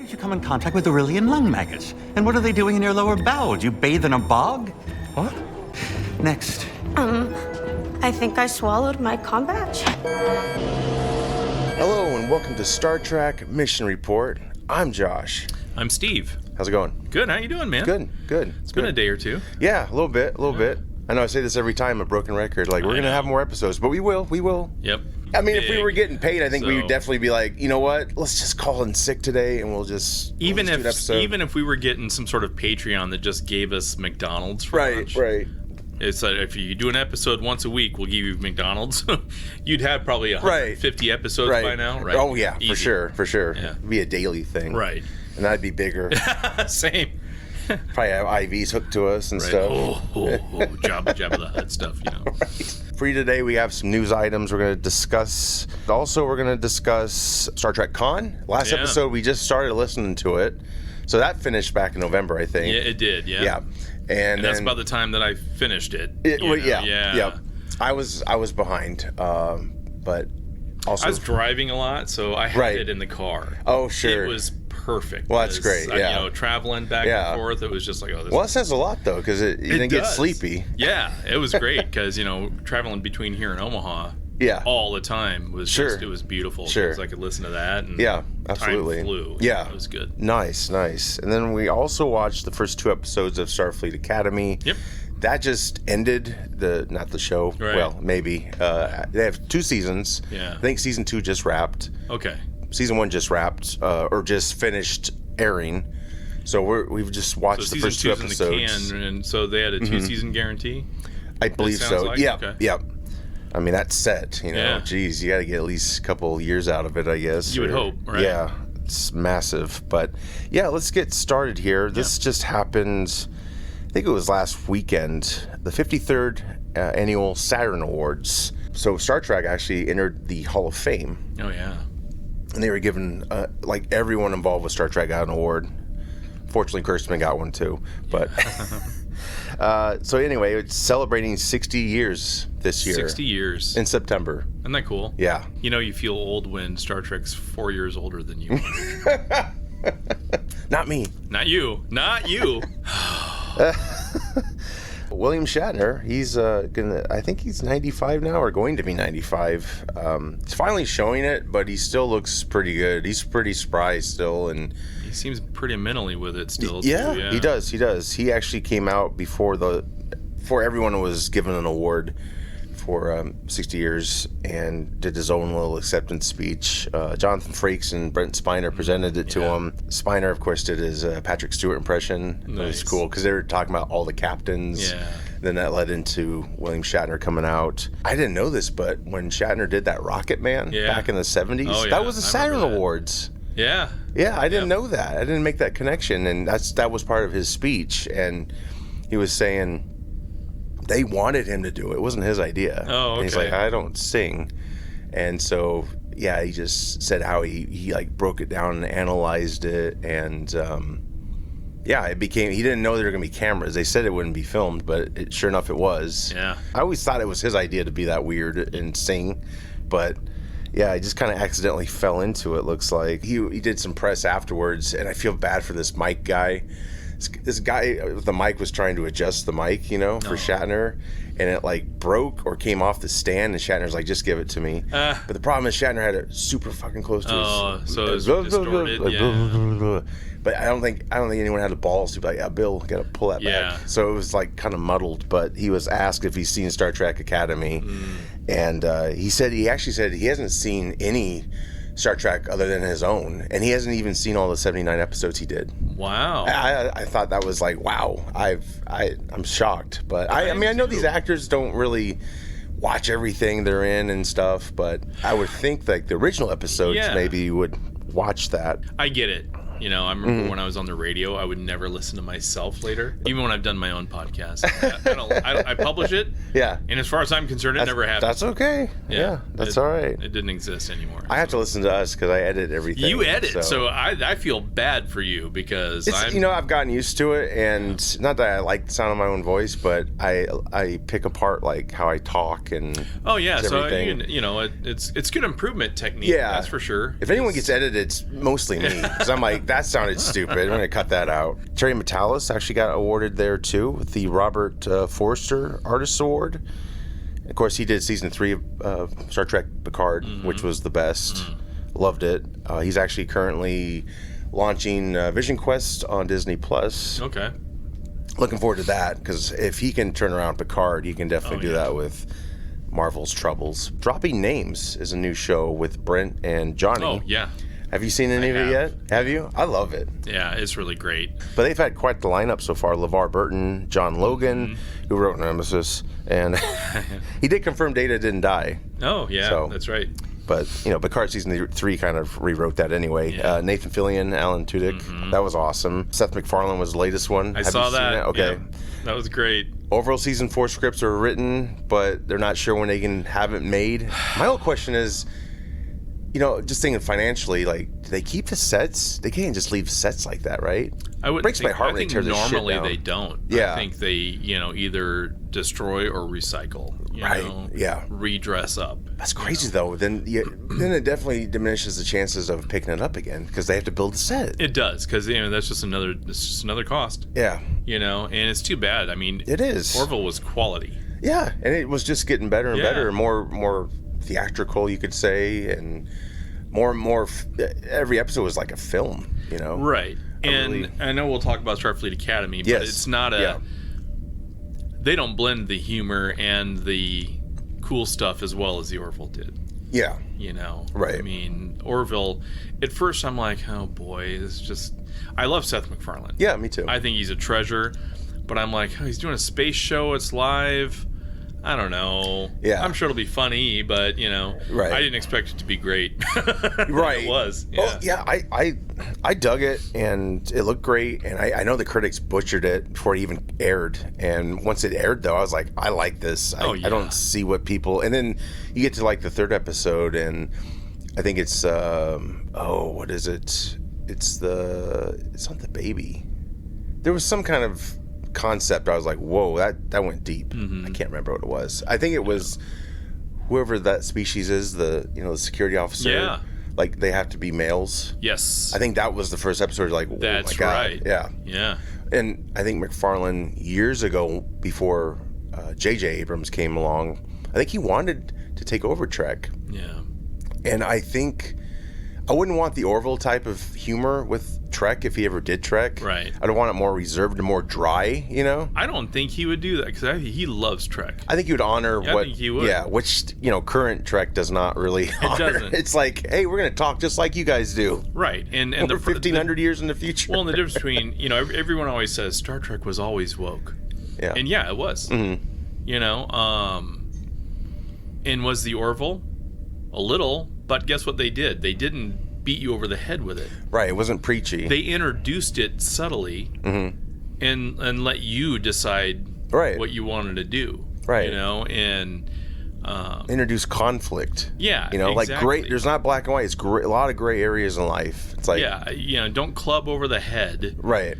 did you come in contact with Aurelian lung maggots? And what are they doing in your lower bowels? You bathe in a bog? What? Next. I think I swallowed my combat check. Hello and welcome to Star Trek Mission Report. I'm Josh. I'm Steve. How's it going? Good. How you doing, man? Good. It's been a day or two. Yeah, a little bit. I know I say this every time, a broken record. Like, we're going to have more episodes, but we will. Yep. I mean, if we were getting paid, I think we would So- definitely be like, you know what? Let's just call in sick today and we'll do an episode. Even if we were getting some sort of Patreon that just gave us McDonald's for lunch. Right. It's like if you do an episode once a week, we'll give you McDonald's. You'd have probably 150 episodes by now, right? Oh, yeah, Easy. for sure. Yeah. It'd be a daily thing. Right. And that'd be bigger. Same. Probably have IVs hooked to us and Right. stuff. Jabba the Hutt stuff, you know. Right. For you today, we have some news items we're going to discuss. Also, we're going to discuss Star Trek Con. Last episode, we just started listening to it. So that finished back in November, I think. Yeah, it did, yeah. Yeah. And that's then, about the time that I finished it. Yeah. I was behind, but also I was driving a lot, so I had it in the car. Oh, sure. It was perfect. Well, that's great, yeah. Traveling back and forth, it was just like, Well, that says a lot, though, because you didn't get sleepy. Yeah, it was great, because, traveling between here and Omaha all the time was just, it was beautiful. Sure. Because I could listen to that, and absolutely. time flew. Yeah. It was good. Nice. And then we also watched the first 2 episodes of Starfleet Academy. Yep. That just ended, not the show. Right. Well, maybe. They have 2 seasons. Yeah. I think season 2 just wrapped. Okay. Season 1 just wrapped, or just finished airing. So we've just watched the first 2 episodes. In the can, and so they had a 2-season guarantee? I believe so. Like? Yeah. Okay. Yep. I mean, that's set, Yeah. Geez, you got to get at least a couple years out of it, I guess. You would hope, right? Yeah, it's massive. But yeah, let's get started here. This just happened, I think it was last weekend, the 53rd annual Saturn Awards. So Star Trek actually entered the Hall of Fame. Oh, yeah. And they were given, like everyone involved with Star Trek got an award. Fortunately, Kurtzman got one too. But so anyway, it's celebrating 60 years this year. 60 years. In September. Isn't that cool? Yeah. You feel old when Star Trek's 4 years older than you. Not me. Not you. William Shatner, he's I think he's 95 now, or going to be 95. He's finally showing it, but he still looks pretty good. He's pretty spry still, and he seems pretty mentally with it still. Yeah, too, yeah. he does. He actually came out before everyone was given an award for 60 years and did his own little acceptance speech. Jonathan Frakes and Brent Spiner presented it to him. Spiner, of course, did his Patrick Stewart impression. Nice. It was cool because they were talking about all the captains. Yeah. Then that led into William Shatner coming out. I didn't know this, but when Shatner did that Rocket Man back in the 70s, that was the Saturn Awards. Yeah. Yeah, I didn't know that. I didn't make that connection, and that was part of his speech. And he was saying they wanted him to do it. It wasn't his idea. Oh, okay. And he's like, I don't sing. And so, yeah, he just said how he like broke it down and analyzed it. And, it became, he didn't know there were going to be cameras. They said it wouldn't be filmed, but sure enough, it was. Yeah. I always thought it was his idea to be that weird and sing. But, yeah, he just kind of accidentally fell into it, looks like. He did some press afterwards, and I feel bad for this mic guy. This guy with the mic was trying to adjust the mic, for Shatner, and it like broke or came off the stand, and Shatner's like, just give it to me. But the problem is Shatner had it super fucking close to his... Oh, so it was distorted, But I don't think anyone had the balls to be like, Bill, got to pull that back. So it was like kind of muddled, but he was asked if he's seen Star Trek Academy, and he actually said he hasn't seen any Star Trek other than his own, and he hasn't even seen all the 79 episodes he did. Wow. I thought that was like, wow. I'm shocked, but I know these actors don't really watch everything they're in and stuff, but I would think like the original episodes maybe you would watch that. I get it. I remember when I was on the radio, I would never listen to myself later, even when I've done my own podcast. I publish it. Yeah. And as far as I'm concerned, it never happened. That's okay. Yeah, that's all right. It didn't exist anymore. I have to listen to us because I edit everything. You edit, so I feel bad for you because I've gotten used to it, and not that I like the sound of my own voice, but I pick apart like how I talk and everything. So it's good improvement technique. Yeah, that's for sure. If anyone gets edited, it's mostly me because I'm like, like, that sounded stupid. I'm going to cut that out. Terry Metalis actually got awarded there, too, with the Robert Forster Artist Award. Of course, he did season 3 of Star Trek Picard, which was the best. Loved it. He's actually currently launching Vision Quest on Disney+. Okay. Looking forward to that, because if he can turn around Picard, he can definitely do that with Marvel's Troubles. Dropping Names is a new show with Brent and Johnny. Oh, yeah. Have you seen any of it yet? Have you? I love it. Yeah, it's really great. But they've had quite the lineup so far. LeVar Burton, John Logan, who wrote Nemesis, and he did confirm Data didn't die. Oh, yeah, So- that's right. But, Picard season 3 kind of rewrote that anyway. Yeah. Nathan Fillion, Alan Tudyk, that was awesome. Seth MacFarlane was the latest one. I Have saw you seen that. it? Okay. Yeah, that was great. Orville season 4 scripts are written, but they're not sure when they can have it made. My whole question is, just thinking financially, like, do they keep the sets? They can't just leave sets like that, right? I would Breaks my heart when they tear this shit normally down. they don't. Yeah. I think they, either destroy or recycle. Right, yeah. Redress up. That's crazy, though. Then it definitely diminishes the chances of picking it up again, because they have to build the set. It does, because that's just another cost. Yeah. And it's too bad. I mean, It is. Orville was quality. Yeah, and it was just getting better and Yeah. better, more theatrical, you could say, and more. Every episode was like a film, Right. And really- I know we'll talk about Starfleet Academy, but Yes. it's not Yeah. They don't blend the humor and the cool stuff as well as the Orville did. Yeah. Right. I mean, Orville, at first I'm like, oh boy, this is just... I love Seth MacFarlane. Yeah, me too. I think he's a treasure, but I'm like, oh, he's doing a space show, it's live. I don't know. Yeah. I'm sure it'll be funny, but, Right. I didn't expect it to be great. Right. It was. Yeah. Well, yeah, I dug it, and it looked great, and I know the critics butchered it before it even aired. And once it aired, though, I was like, I like this. I don't see what people... And then you get to, like, the 3rd episode, and I think it's... what is it? It's not the baby. There was some kind of concept. I was like, whoa, that went deep. I can't remember what it was. I think it was whoever that species is, the security officer. Yeah. Like, they have to be males. Yes. I think that was the first episode. Like, oh That's my God. right. Yeah. Yeah. And I think MacFarlane, years ago, before J.J. Abrams came along, I think he wanted to take over Trek. Yeah. And I think I wouldn't want the Orville type of humor with Trek if he ever did Trek. Right. I'd want it more reserved and more dry, I don't think he would do that, because he loves Trek. I think he would honor Yeah, I what... think he would. Yeah, which, current Trek does not really honor. doesn't. It's like, hey, we're going to talk just like you guys do. Right. And We're the 1,500 years in the future. Well, and the difference between, everyone always says Star Trek was always woke. Yeah. And yeah, it was. And was the Orville? A little, but guess what they did? They didn't beat you over the head with it. Right, it wasn't preachy. They introduced it subtly and let you decide what you wanted to do. Right. And Introduce conflict. yeah, like exactly. there's not black and white. It's a lot of gray areas in life. It's like, don't club over the head. right.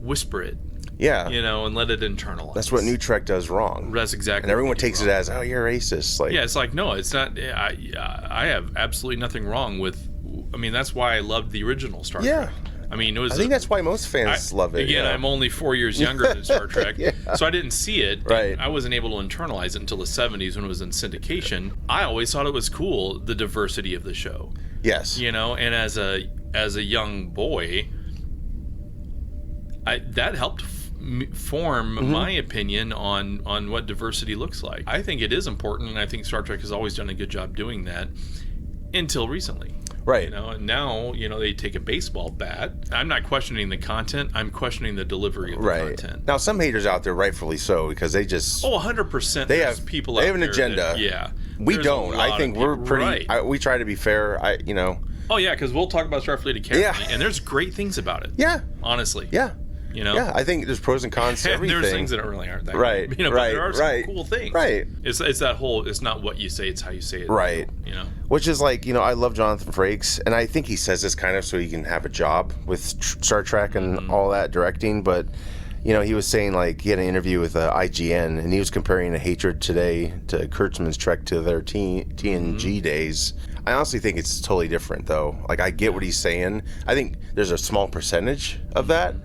Whisper it. Yeah. And let it internalize. That's what New Trek does wrong. That's exactly. And everyone what takes did it wrong. as, oh, you're racist. Like, Yeah, it's like, no, it's not. I have absolutely nothing wrong with. I mean, that's why I loved the original Star Trek. I mean, it was. I think that's why most fans love it. Again, yeah. I'm only 4 years younger than Star Trek, so I didn't see it. Right. I wasn't able to internalize it until the 70s when it was in syndication. I always thought it was cool, the diversity of the show. Yes. And as a young boy, that helped form my opinion on what diversity looks like. I think it is important, and I think Star Trek has always done a good job doing that until recently. Right. And now, they take a baseball bat. I'm not questioning the content. I'm questioning the delivery of the content. Now, some haters out there, rightfully so, because they just... Oh, 100%. They there's have people They out have an there agenda. We There's a don't. lot I think of we're people- pretty... Right. we try to be fair. Oh, yeah, because we'll talk about Starfleet Academy, Yeah. and there's great things about it. Yeah. Honestly. Yeah. Yeah, I think there's pros and cons to And everything. there's things that really aren't that Right, good. But right, there are some right, cool things. right. It's that whole, it's not what you say, it's how you say it. Right. Which is like, I love Jonathan Frakes, and I think he says this kind of so he can have a job with Star Trek and all that directing, but, he was saying, like, he had an interview with IGN, and he was comparing a hatred today to Kurtzman's Trek to their TNG days. I honestly think it's totally different, though. Like, I get what he's saying. I think there's a small percentage of that,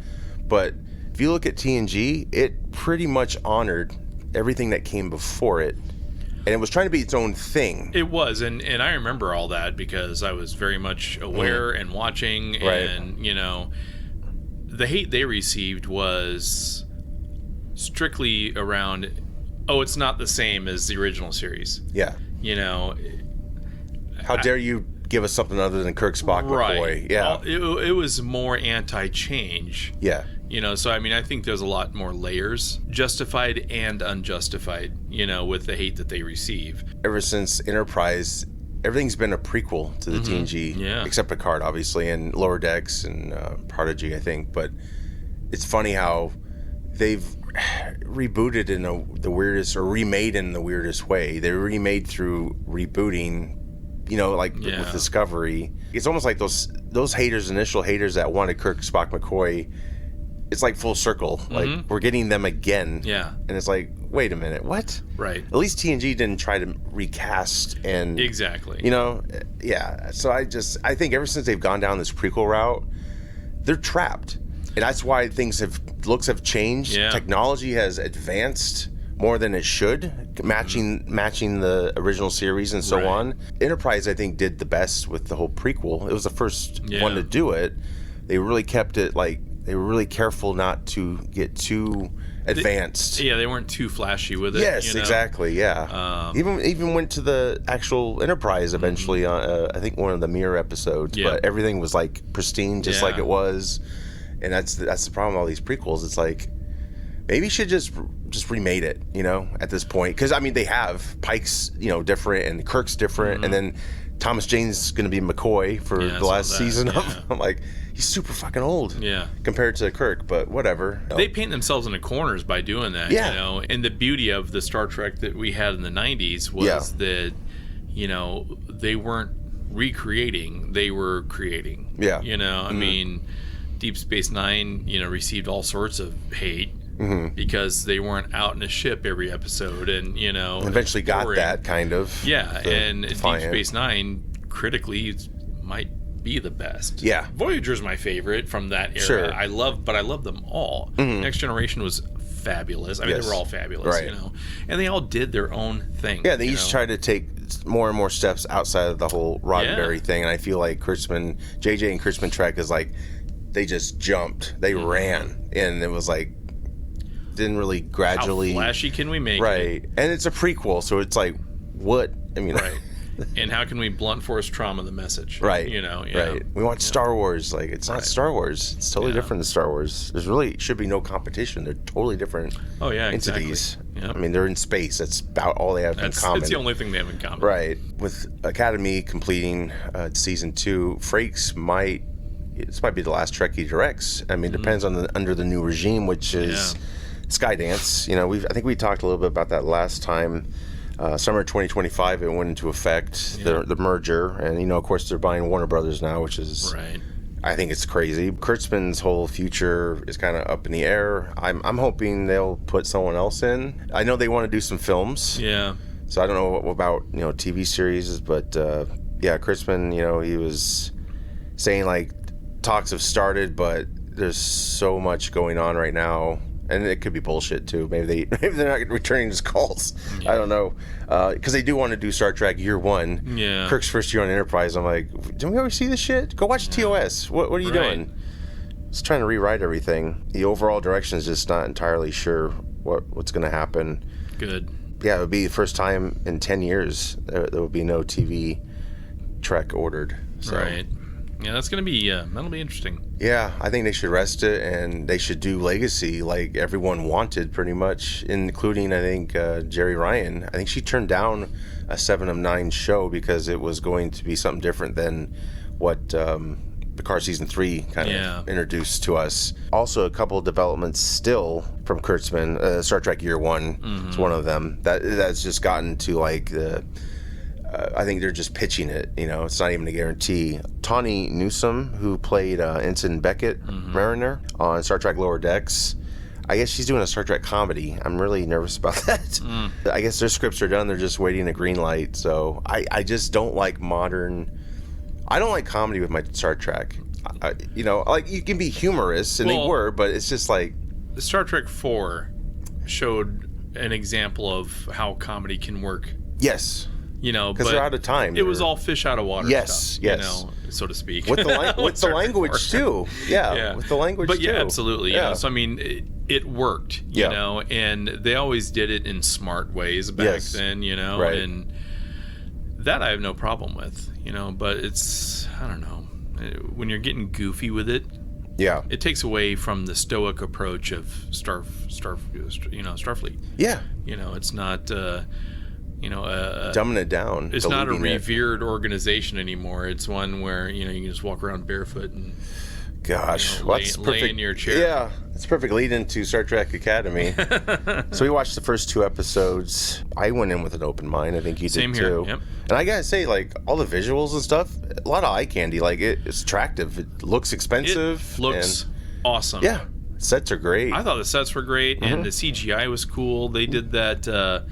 but if you look at TNG, it pretty much honored everything that came before it, and it was trying to be its own thing. It was, and I remember all that because I was very much aware and watching, and, you know, the hate they received was strictly around, oh, it's not the same as the original series. Yeah. You know, how dare you give us something other than Kirk, Spock, McCoy? Yeah. It was more anti-change. Yeah. You know, so I mean, I think there's a lot more layers, justified and unjustified, you know, with the hate that they receive. Ever since Enterprise, everything's been a prequel to the TNG, except Picard, obviously, and Lower Decks and Prodigy, I think. But it's funny how they've rebooted in the weirdest, or remade in the weirdest way. They remade through rebooting, you know, like with Discovery. It's almost like those haters, initial haters that wanted Kirk, Spock, McCoy. It's like full circle. Like, we're getting them again. Yeah. And it's like, wait a minute, what? Right. At least TNG didn't try to recast and... Exactly. You know? Yeah. So I think ever since they've gone down this prequel route, they're trapped. And that's why looks have changed. Yeah. Technology has advanced more than it should, matching the original series and so on. Enterprise, I think, did the best with the whole prequel. It was the first one to do it. They really kept it, like, they were really careful not to get too advanced. They weren't too flashy with it. Yes, you know? Exactly. Yeah. Even went to the actual Enterprise eventually. I think one of the Mirror episodes. Yeah. But everything was like pristine, just like it was. And that's the problem with all these prequels. It's like, maybe you should just remade it, you know, at this point. Because, I mean, they have. Pike's, you know, different, and Kirk's different, and then Thomas Jane's going to be McCoy for the last season. I'm like, he's super fucking old compared to Kirk, but whatever. They paint themselves into corners by doing that, you know. And the beauty of the Star Trek that we had in the 90s was that, you know, they weren't recreating, they were creating. Yeah. You know, I mean, Deep Space Nine, you know, received all sorts of hate. Because they weren't out in a ship every episode, and, you know, eventually got that kind of and Deep Space Nine critically might be the best. Yeah, Voyager's my favorite from that era. Sure. I love them all. Next Generation was fabulous. I mean, they were all fabulous, you know, and they all did their own thing. Yeah, they each tried to take more and more steps outside of the whole Roddenberry thing, and I feel like JJ and Kurtzman Trek is like, they just jumped, they ran, and it was like, didn't really gradually... How flashy can we make it? Right. And it's a prequel, so it's like, what? I mean... Right. And how can we blunt force trauma the message? Right. You know? Right. We want Star Wars. Like, it's not Star Wars. It's totally different than Star Wars. There's really should be no competition. They're totally different entities. Exactly. Yep. I mean, they're in space. That's about all they have in common. It's the only thing they have in common. Right. With Academy completing season 2, Frakes might be the last Trekkie directs. I mean, it depends on under the new regime, which is... Skydance, you know, I think we talked a little bit about that last time. Summer 2025, it went into effect, the merger, and, you know, of course, they're buying Warner Brothers now, which is, I think it's crazy. Kurtzman's whole future is kind of up in the air. I'm hoping they'll put someone else in. I know they want to do some films. Yeah. So I don't know what about, you know, TV series, but Kurtzman, you know, he was saying, like, talks have started, but there's so much going on right now. And it could be bullshit too. Maybe they're not returning his calls. Yeah. I don't know, because they do want to do Star Trek Year 1. Yeah. Kirk's first year on Enterprise. I'm like, didn't we ever see this shit? Go watch TOS. What are you doing? Just trying to rewrite everything. The overall direction is just not entirely sure what's going to happen. Good. Yeah, it would be the first time in 10 years there will be no TV Trek ordered. So. Right. Yeah, that's going to be, that'll be interesting. Yeah, I think they should rest it, and they should do Legacy like everyone wanted, pretty much, including, I think, Jerry Ryan. I think she turned down a 7 of 9 show because it was going to be something different than what Picard Season 3 kind of introduced to us. Also, a couple of developments still from Kurtzman. Star Trek Year 1 is one of them. That's just gotten to, like, I think they're just pitching it, you know, it's not even a guarantee. Tawny Newsome, who played Ensign Beckett Mariner on Star Trek Lower Decks, I guess she's doing a Star Trek comedy. I'm really nervous about that. I guess their scripts are done. They're just waiting a green light. So I just don't like I don't like comedy with my Star Trek. Like you can be humorous, and they were, but it's just like... Star Trek 4 showed an example of how comedy can work. Yes. Because they're out of time. It was all fish out of water stuff, so to speak. With the language, too. Yeah, with the language, but too. Yeah, absolutely. So, I mean, it worked, you know, and they always did it in smart ways back then, right. and that I have no problem with, but it's, I don't know, when you're getting goofy with it, it takes away from the stoic approach of Starfleet. Yeah. It's not... dumbing it down. It's not a revered organization anymore. It's one where you can just walk around barefoot and lay in your chair. Yeah, it's a perfect lead into Star Trek Academy. So we watched the first 2 episodes. I went in with an open mind. I think you did Same too. Here. Yep. And I gotta say, like, all the visuals and stuff, a lot of eye candy. Like, it's attractive. It looks expensive. It looks awesome. Yeah, sets are great. I thought the sets were great, and the CGI was cool. They did that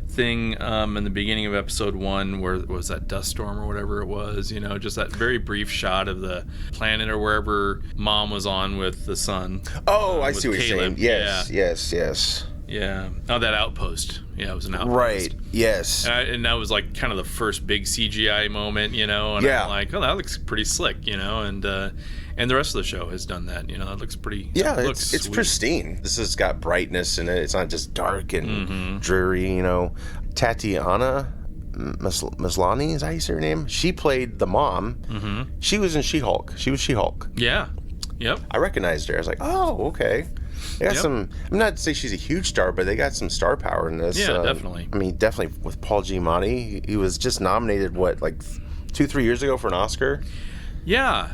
thing in the beginning of episode 1 where was that dust storm or whatever it was, just that very brief shot of the planet or wherever Mom was on with the son. I see what you're saying. Yes. Yeah. Oh, that outpost. Yeah, it was an outpost. Right. Yes. And that was like kind of the first big CGI moment, and I'm like, oh, that looks pretty slick, and the rest of the show has done that. It looks pretty. Yeah, it's pristine. This has got brightness in it. It's not just dark and dreary. Tatiana Maslany, is that how you say her name? She played the mom. She was in She-Hulk. She was She-Hulk. Yeah. Yep. I recognized her. I was like, oh, okay. They got some. I'm not to say she's a huge star, but they got some star power in this. Yeah, definitely. I mean, definitely with Paul Giamatti. He was just nominated, 2-3 years ago for an Oscar? Yeah.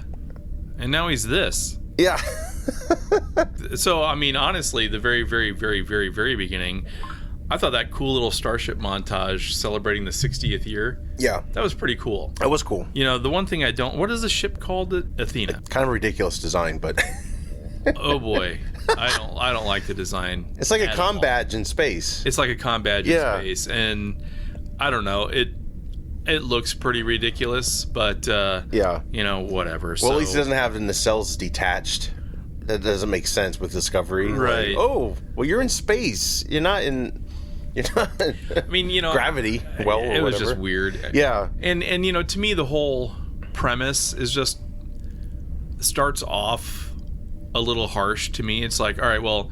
And now he's this. Yeah. So, I mean, honestly, the very, very, very, very, very beginning, I thought that cool little starship montage celebrating the 60th year. Yeah. That was pretty cool. That was cool. The one thing I don't... What is the ship called? Athena. Kind of a ridiculous design, but... Oh, boy. I don't like the design. It's like a comm badge in space. It's like a comm badge in space. And I don't know. It looks pretty ridiculous, but whatever. Well, at least it doesn't have the nacelles detached. That doesn't make sense with Discovery. Right. Like, you're in space. You're not in I mean, gravity. Well, it was just weird. Yeah. And to me, the whole premise is just starts off a little harsh to me. It's like, all right, well,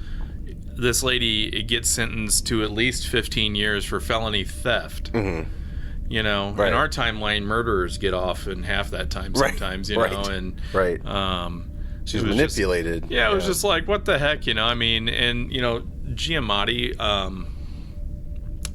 this lady gets sentenced to at least 15 years for felony theft. Right. In our timeline, murderers get off in half that time sometimes, and she was manipulated. It was just like, what the heck, I mean, and Giamatti,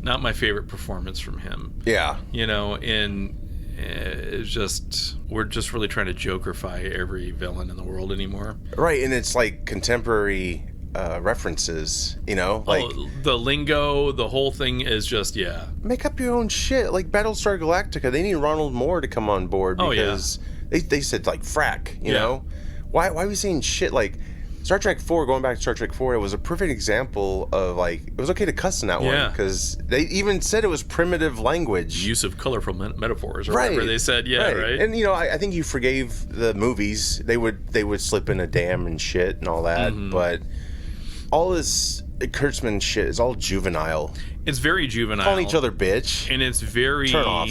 not my favorite performance from him. Yeah. And it's just, we're just really trying to jokerify every villain in the world anymore. Right, and it's like contemporary references, the lingo, the whole thing is just, make up your own shit. Like Battlestar Galactica, they need Ronald Moore to come on board because they said like frack, you know? Why are we saying shit like Star Trek 4, going back to Star Trek 4, it was a perfect example of like, it was okay to cuss in that one because they even said it was primitive language. Use of colorful metaphors or whatever they said, right? And I think you forgave the movies. They would slip in a damn and shit and all that, but all this Kurtzman shit is all juvenile. It's very juvenile. Calling each other bitch. And it's very... Turn off.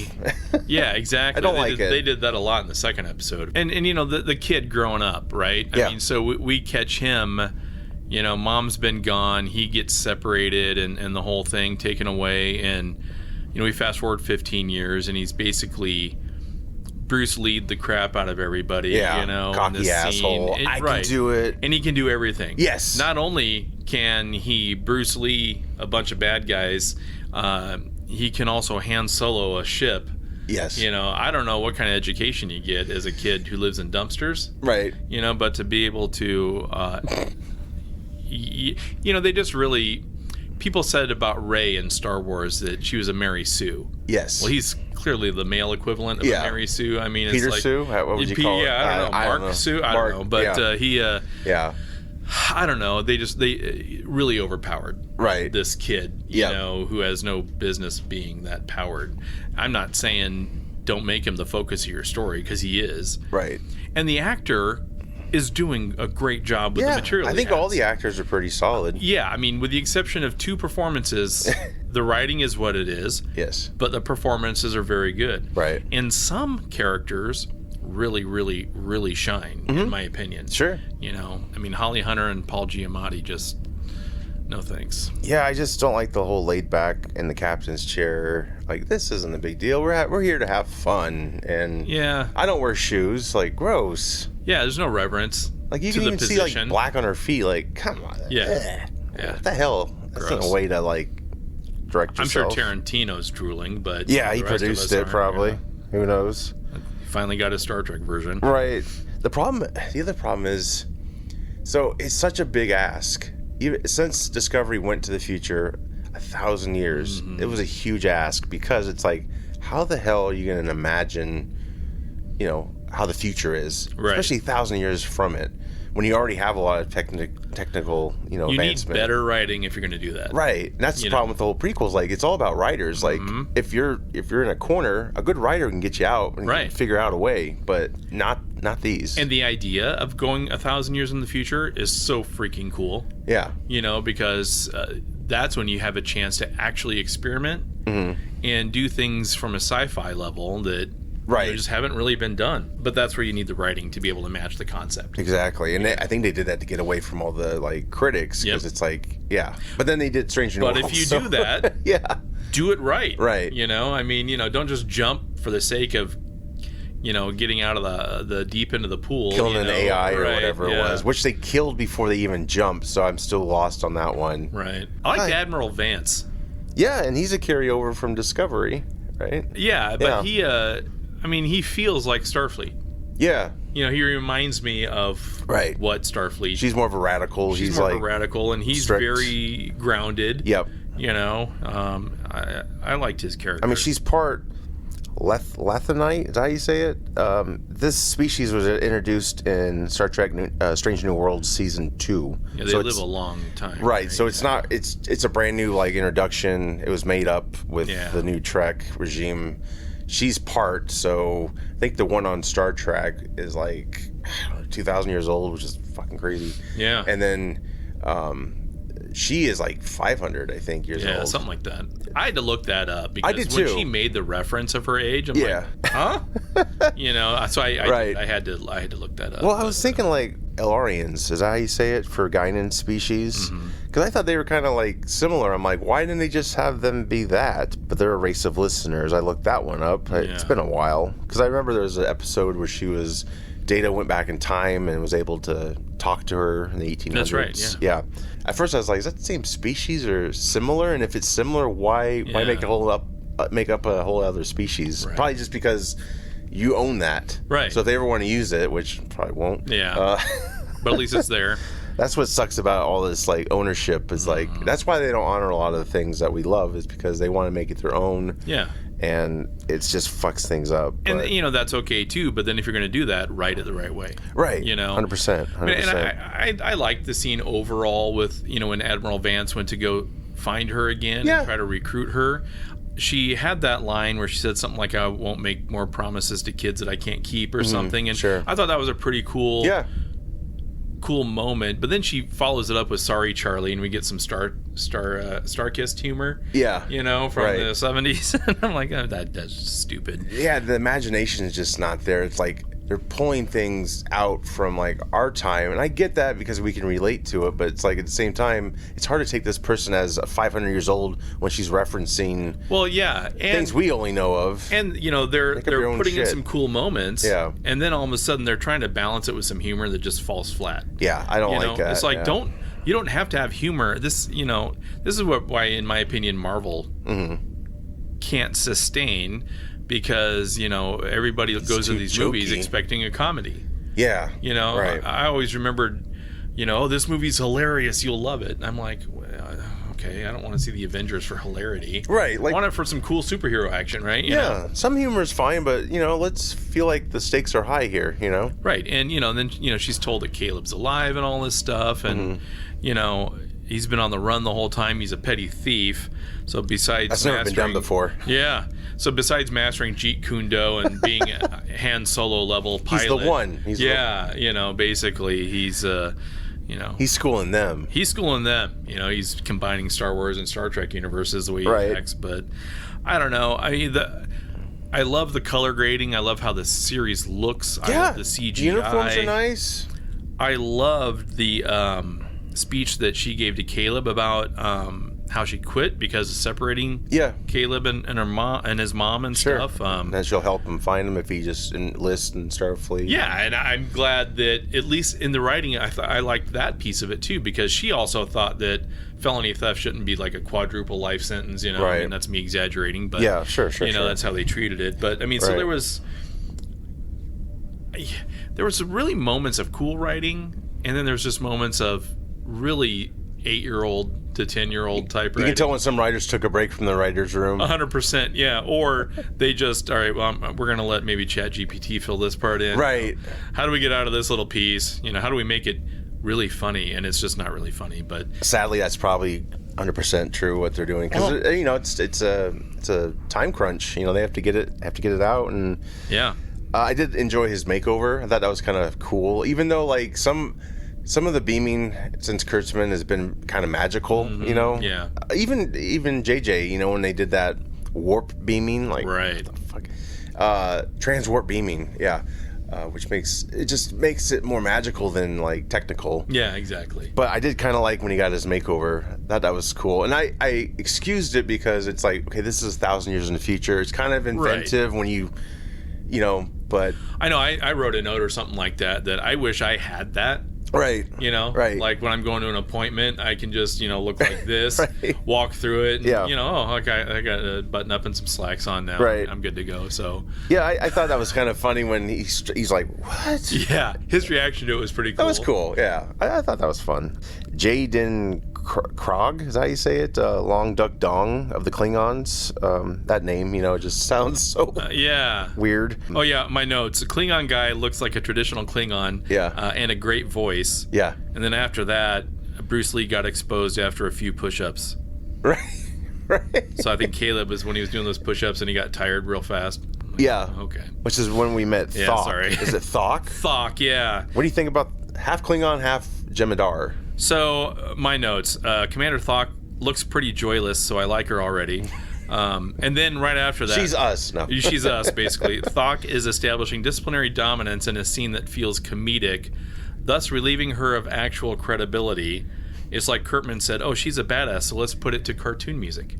Yeah, exactly. I don't like it. They did that a lot in the second episode. And the kid growing up, right? I mean, so we catch him, mom's been gone, he gets separated and the whole thing taken away. And, we fast forward 15 years and he's basically... Bruce Lee'd the crap out of everybody, cocky in this asshole. scene. I can do it. And he can do everything. Yes. Not only can he Bruce Lee a bunch of bad guys, he can also Han Solo a ship. Yes. I don't know what kind of education you get as a kid who lives in dumpsters. Right. But to be able to, they just really... People said about Rey in Star Wars that she was a Mary Sue. Yes. Well, he's clearly the male equivalent of a Mary Sue. I mean, Peter it's like... Sue? What would you call it? Yeah, I don't know. Mark Sue? I don't know. But he... I don't know. They really overpowered this kid, you know, who has no business being that powered. I'm not saying don't make him the focus of your story, because he is. Right. And the actor is doing a great job with the material. I think all the actors are pretty solid. Yeah, I mean, with the exception of 2 performances, the writing is what it is. Yes. But the performances are very good. Right. And some characters really, really, really shine, in my opinion. Sure. You know, I mean, Holly Hunter and Paul Giamatti just, no thanks. Yeah, I just don't like the whole laid back in the captain's chair. Like, this isn't a big deal. We're here to have fun, and I don't wear shoes. Like, gross. Yeah, there's no reverence. Like, you can even see like black on her feet. Like, come on. Yeah. What the hell? That's not a way to like direct yourself. I'm sure Tarantino's drooling, but yeah, he produced it probably. Yeah. Who knows? Finally got a Star Trek version. Right. The other problem is, so it's such a big ask. Even since Discovery went to the future 1,000 years, it was a huge ask, because it's like, how the hell are you going to imagine, you know, how the future is, especially 1,000 years from it, when you already have a lot of technical, you know, advancement. You need better writing if you're going to do that. Right. And that's the problem with the whole prequels. Like, it's all about writers. Like, if you're in a corner, a good writer can get you out and can figure out a way, but not these. And the idea of going 1,000 years in the future is so freaking cool. Yeah. You know, because that's when you have a chance to actually experiment and do things from a sci-fi level that just haven't really been done. But that's where you need the writing to be able to match the concept. Exactly. And I think they did that to get away from all the like critics, because it's like, but then they did Strange New Worlds. But if you do that, do it right. Right. You know, I mean, you know, don't just jump for the sake of, you know, getting out of the deep end of the pool. Killing an AI or whatever it was, which they killed before they even jumped, so I'm still lost on that one. Right. I like Admiral Vance. Yeah, and he's a carryover from Discovery, right? Yeah, but he, I mean, he feels like Starfleet. Yeah. You know, he reminds me of what Starfleet. She's more of a radical. She's more of a radical, and he's strict. Very grounded. Yep. You know, I liked his character. I mean, she's part Lethanite, is that how you say it? This species was introduced in Star Trek Strange New Worlds Season 2. Yeah, they live a long time. Right, so it's not, it's a brand new, like, introduction. It was made up with the new Trek regime. She's part, so I think the one on Star Trek is like 2,000 years old, which is fucking crazy. Yeah. And then she is like 500, I think, years old. Yeah, something like that. I had to look that up because I did when too. she made the reference of her age, I'm like, huh? You know, so I had to look that up. Well, I was thinking like Elarians, is that how you say it, for Guinan species? Because I thought they were kind of like similar. I'm like, why didn't they just have them be that? But they're a race of listeners. I looked that one up. It's been a while. Because I remember there was an episode where Data went back in time and was able to talk to her in the 1800s. That's right, yeah. At first I was like, is that the same species or similar? And if it's similar, why make up a whole other species? Right. Probably just because you own that. Right. So if they ever want to use it, which probably won't. Yeah. But at least it's there. That's what sucks about all this like ownership is like, that's why they don't honor a lot of the things that we love, is because they want to make it their own. Yeah. And it just fucks things up. And, you know, that's okay, too. But then if you're going to do that, write it the right way. Right. You know? 100%. 100%. And I liked the scene overall with, you know, when Admiral Vance went to go find her again and try to recruit her. She had that line where she said something like, I won't make more promises to kids that I can't keep or something. And I thought that was a pretty cool moment. But then she follows it up with Sorry, Charlie, and we get some Star-kissed humor. Yeah. You know, from the 70s. And I'm like, oh, that's stupid. Yeah, the imagination is just not there. It's like they're pulling things out from like our time, and I get that because we can relate to it, but it's like at the same time it's hard to take this person as 500 years old when she's referencing things we only know of. And you know, they're putting in some cool moments, and then all of a sudden they're trying to balance it with some humor that just falls flat. I don't like that. It's like you don't have to have humor. This is why in my opinion Marvel can't sustain, because you know everybody goes to these movies expecting a comedy. You know, I always remembered, you know, this movie's hilarious, you'll love it. And I'm like, okay, I don't want to see the Avengers for hilarity. Right. I want it for some cool superhero action, right? You know? Some humor is fine, but, let's feel like the stakes are high here, Right. And, then, she's told that Caleb's alive and all this stuff. And, he's been on the run the whole time. He's a petty thief. So besides That's never been done before. Yeah. So besides mastering Jeet Kune Do and being a Han Solo level pilot. He's the one. Basically he's he's schooling them. He's schooling them. He's combining Star Wars and Star Trek universes the way he acts. But I don't know. I love the color grading. I love how the series looks. I love the CGI. The uniforms are nice. I loved the speech that she gave to Caleb about how she quit because of separating Caleb and her mom and his mom and stuff. And she'll help him find him if he just enlists in Starfleet. Yeah, and I'm glad that at least in the writing, I liked that piece of it too, because she also thought that felony theft shouldn't be like a quadruple life sentence. Right. I mean, that's me exaggerating, but sure. That's how they treated it. But I mean, so there was really moments of cool writing, and then there's just moments of really 8-year-old to 10-year-old type writing. You can tell when some writers took a break from the writer's room. 100%, yeah. Or they just, all right, well, we're going to let maybe ChatGPT fill this part in. Right. How do we get out of this little piece? How do we make it really funny? And it's just not really funny. But sadly, that's probably 100% true what they're doing, because it's a time crunch. They have to get it out, and I did enjoy his makeover. I thought that was kind of cool, even though like some of the beaming since Kurtzman has been kind of magical, Yeah. Even JJ, when they did that warp beaming, like right. What the fuck? Transwarp beaming, which makes it more magical than like technical. Yeah, exactly. But I did kind of like when he got his makeover. That was cool, and I excused it because it's like, okay, this is 1,000 years in the future. It's kind of inventive when you but I know I wrote a note or something like that I wish I had that. Right. Right. Like when I'm going to an appointment, I can just, look like this, walk through it, and, okay, I got a button up and some slacks on now. Right. I'm good to go. So. Yeah, I thought that was kind of funny when he's like, what? Yeah, his reaction to it was pretty cool. That was cool, yeah. I thought that was fun. Jaden Krog, is that how you say it? Long Duck Dong of the Klingons. That name, just sounds so weird. Oh, yeah, my notes. A Klingon guy looks like a traditional Klingon. Yeah. And a great voice. Yeah. And then after that, Bruce Lee got exposed after a few push-ups. Right. Right. So I think Caleb was when he was doing those push-ups and he got tired real fast. Yeah. Okay. Which is when we met Thok. Sorry. Is it Thok? Thok, yeah. What do you think about half Klingon, half Jemadar? So, my notes. Commander Thok looks pretty joyless, so I like her already. And then right after that... She's us. No. She's us, basically. Thok is establishing disciplinary dominance in a scene that feels comedic, thus relieving her of actual credibility. It's like Kurtzman said, oh, she's a badass, so let's put it to cartoon music.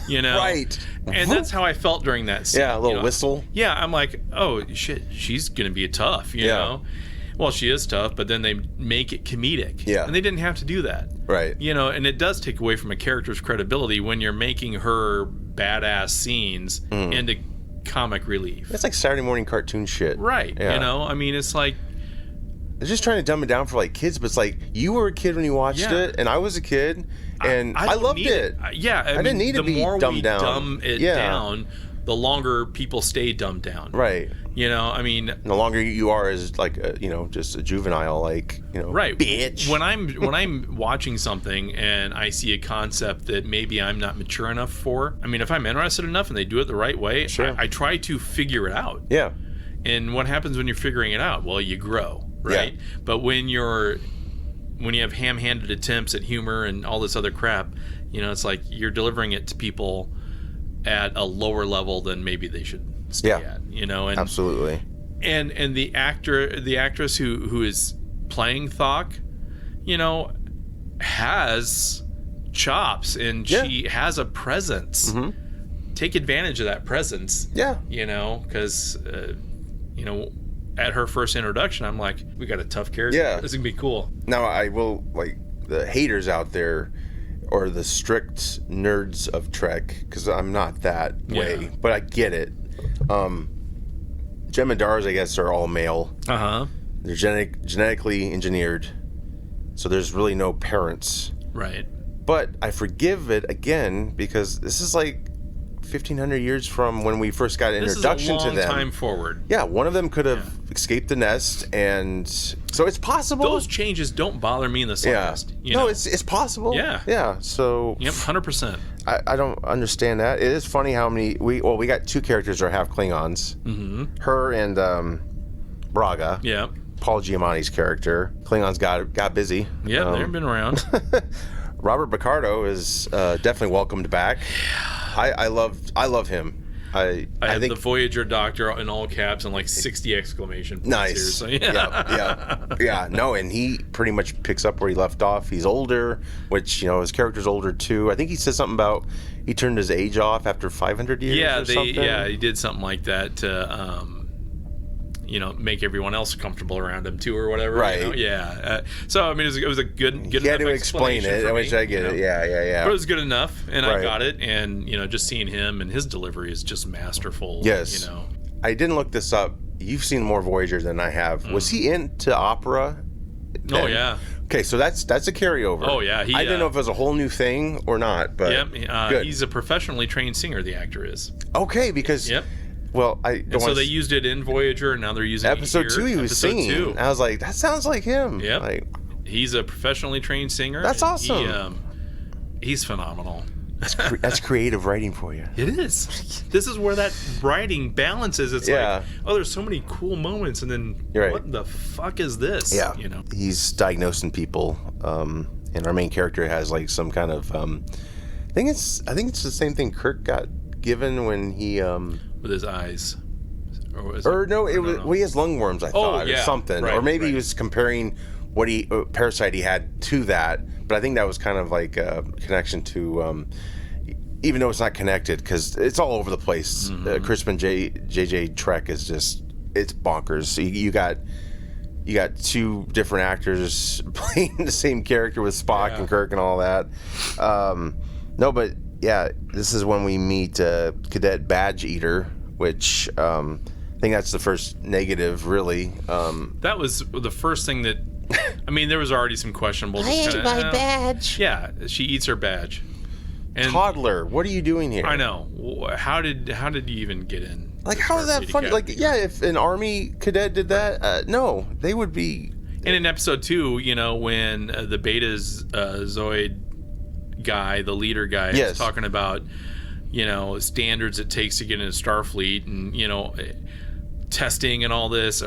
Right. And that's how I felt during that scene. Yeah, a little whistle. Yeah, I'm like, oh, shit, she's going to be tough, you know? Well, she is tough, but then they make it comedic. Yeah. And they didn't have to do that. Right. And it does take away from a character's credibility when you're making her badass scenes into comic relief. It's like Saturday morning cartoon shit. Right. Yeah. I mean, it's like... They're just trying to dumb it down for like kids, but it's like you were a kid when you watched it, and I was a kid, and I loved it. I didn't need to be dumbed down. The more we dumb it down, the longer people stay dumbed down. Right. I mean, the longer you are as like just a juvenile, like right, bitch. When I'm watching something and I see a concept that maybe I'm not mature enough for, I mean, if I'm interested enough and they do it the right way, I try to figure it out. Yeah. And what happens when you're figuring it out? Well, you grow, right? Yeah. But when you have ham-handed attempts at humor and all this other crap, it's like you're delivering it to people at a lower level than maybe they should stay at, and absolutely. And the actress who is playing Thok, has chops and she has a presence. Mm-hmm. Take advantage of that presence. Yeah. Because at her first introduction, I'm like, we got a tough character. Yeah. This is gonna be cool. Now I will, like, the haters out there, or the strict nerds of Trek, because I'm not that way, but I get it. Jemadars, I guess, are all male. They're genetically engineered, so there's really no parents. Right. But I forgive it again because this is like 1,500 years from when we first got an introduction to them. This is a long time forward. Yeah, one of them could have escaped the nest, and so it's possible. Those changes don't bother me in the slightest. No, it's possible. Yeah. So 100%. I don't understand that. It is funny how many we got 2 characters that are half Klingons. Mm-hmm. Her and Braga. Yeah. Paul Giamatti's character. Klingons got busy. Yeah, they've been around. Robert Picardo is definitely welcomed back. I love him. I think the Voyager Doctor in all caps and like 60 exclamation points. Nice. Seriously. Yeah. No, and he pretty much picks up where he left off. He's older, which his character's older too. I think he said something about he turned his age off after 500 years. Something. Yeah, he did something like that to make everyone else comfortable around him too, or whatever. Right. Yeah. So I mean, it was a good you enough had to explain it, which I get it. Yeah. But it was good enough, and I got it. And just seeing him and his delivery is just masterful. Yes. I didn't look this up. You've seen more Voyager than I have. Was he into opera? Oh yeah. Okay, so that's a carryover. Oh yeah. I didn't know if it was a whole new thing or not, but good. He's a professionally trained singer. The actor is. Okay, because. Yep. Well, so they used it in Voyager, and now they're using episode it here. 2. He was singing. I was like, that sounds like him. Yeah, like, he's a professionally trained singer. That's awesome. He's phenomenal. That's creative writing for you. It is. This is where that writing balances. It's like, there's so many cool moments, and then what the fuck is this? Yeah, he's diagnosing people, and our main character has like some kind of. I think it's the same thing Kirk got given when he. With his eyes. He has lungworms, I thought, or something. Or maybe he was comparing what parasite he had to that. But I think that was kind of like a connection to, even though it's not connected, because it's all over the place. Mm-hmm. Crispin JJ Trek is just, it's bonkers. So you got 2 different actors playing the same character with Spock and Kirk and all that. No, but yeah, this is when we meet Cadet Badge Eater, which I think that's the first negative, really. That was the first thing that. I mean, there was already some questionable. I ate my badge. Yeah, she eats her badge. And toddler, what are you doing here? I know. How did you even get in? Like, how is that funny? Academy? Like, if an Army cadet did that, no, they would be. And in episode 2, when the Beta's Zoid guy, the leader guy, is talking about, standards it takes to get into Starfleet and, testing and all this.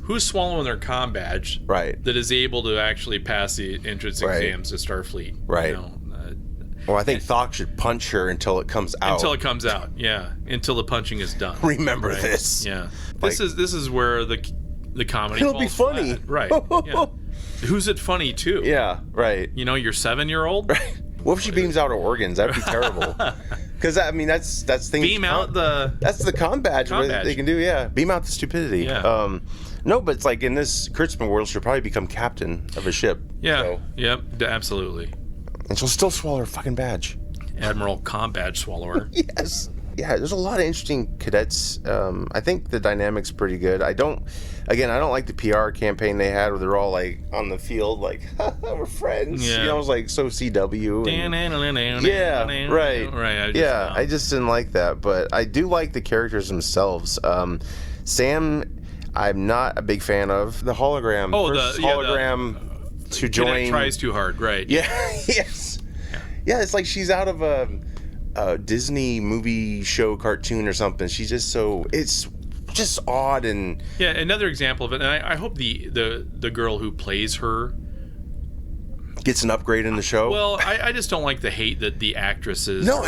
Who's swallowing their comm badge that is able to actually pass the entrance exams to Starfleet? Right. Well, I think Thok should punch her until it comes out. Until it comes out, yeah. Until the punching is done. Remember this. Yeah. This is where the comedy It'll be funny. Flat. Right. Yeah. Who's it funny to? Yeah, right. Your 7-year-old? Right. What if she beams out her organs? That'd be terrible. Because I mean, that's things. Beam out the. That's the comm badge. They can do. Yeah, beam out the stupidity. Yeah. No, but it's like in this Kurtzman world, she'll probably become captain of a ship. Yeah. So. Yep. Absolutely. And she'll still swallow her fucking badge. Admiral comm badge swallower. Yes. Yeah, there's a lot of interesting cadets. I think the dynamic's pretty good. I don't like the PR campaign they had where they're all like on the field, like, we're friends. Yeah. It was like so CW. Yeah, right. Right. I just didn't like that, but I do like the characters themselves. Sam, I'm not a big fan of the hologram. Hologram to join. It tries too hard, right? Yeah. Yes. Yeah, it's like she's out of a Disney movie show cartoon or something. She's just it's just odd. And yeah, another example of it, and I hope the girl who plays her gets an upgrade in the show. Well, I just don't like the hate that the actresses I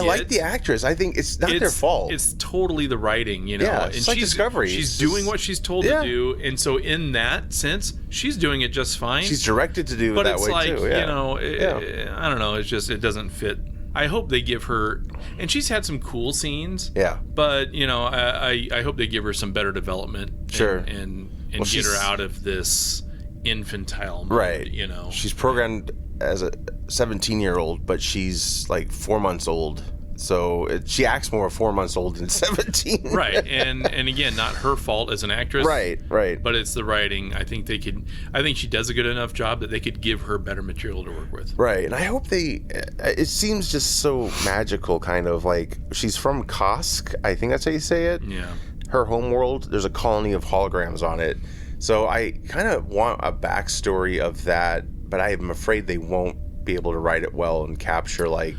like the actress. I think it's not their fault. It's totally the writing, Yeah, it's like Discovery. She's doing what she's told to do, and so in that sense, she's doing it just fine. She's directed to do it that way too. But it's like, I don't know, it's just, it doesn't fit. I hope they give her, and she's had some cool scenes. Yeah. But I hope they give her some better development. Sure. And get her out of this infantile mode, right. She's programmed as a 17-year-old, but she's like 4 months old. So she acts more 4 months old than 17. Right, and again, not her fault as an actress. Right. But it's the writing. I think she does a good enough job that they could give her better material to work with. Right, and I hope it seems just so magical, kind of like she's from Kosk. I think that's how you say it. Yeah. Her homeworld, there's a colony of holograms on it. So I kind of want a backstory of that, but I'm afraid they won't be able to write it well and capture like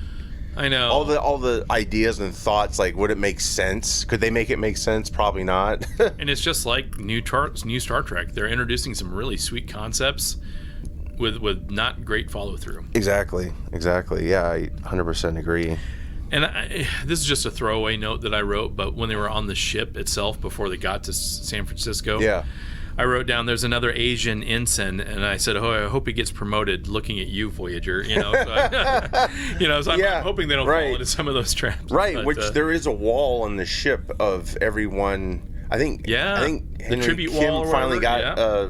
I know all the ideas and thoughts. Like, would it make sense? Could they make it make sense? Probably not. And it's just like new Star Trek. They're introducing some really sweet concepts with not great follow through. Exactly. Yeah, I 100% agree. And this is just a throwaway note that I wrote, but when they were on the ship itself before they got to San Francisco, I wrote down there's another Asian ensign, and I said, "Oh, I hope he gets promoted." Looking at you, Voyager, So, so I'm hoping they don't fall into some of those traps. Right, but, which there is a wall on the ship of everyone. I think Henry the tribute Kim wall finally got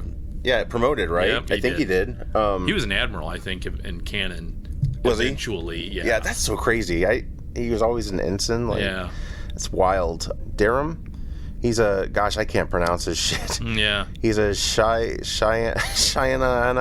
promoted, right? Yep, I think he did. He was an admiral, I think, in canon. Was he? Eventually, yeah. Yeah, that's so crazy. He was always an ensign. Like, yeah, it's wild. Durham. He's a I can't pronounce his shit. Yeah. He's a Cheyenne. I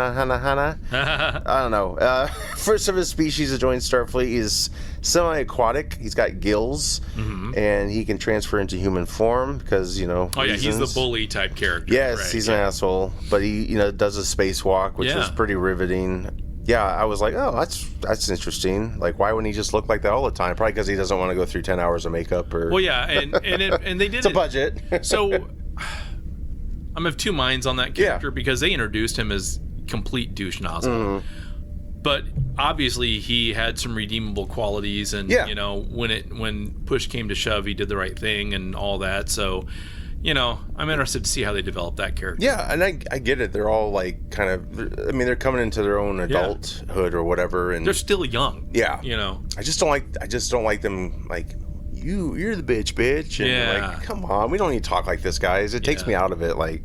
don't know. First of his species to join Starfleet. He's semi-aquatic. He's got gills, and he can transfer into human form because Oh yeah, he's the bully type character. Yes, right? He's an asshole, but he does a spacewalk, which was pretty riveting. Yeah, I was like, oh, that's interesting. Like, why wouldn't he just look like that all the time? Probably because he doesn't want to go through 10 hours of makeup or. Well, yeah, and they did. It's a budget. So I'm of two minds on that character because they introduced him as complete douche nozzle, but obviously he had some redeemable qualities, and when push came to shove, he did the right thing and all that. So. I'm interested to see how they develop that character. Yeah, and I get it. They're all like kind of. I mean, they're coming into their own adulthood or whatever, and they're still young. Yeah, I just don't like them. Like you're the bitch, and like, come on, we don't need to talk like this, guys. It takes me out of it. Like,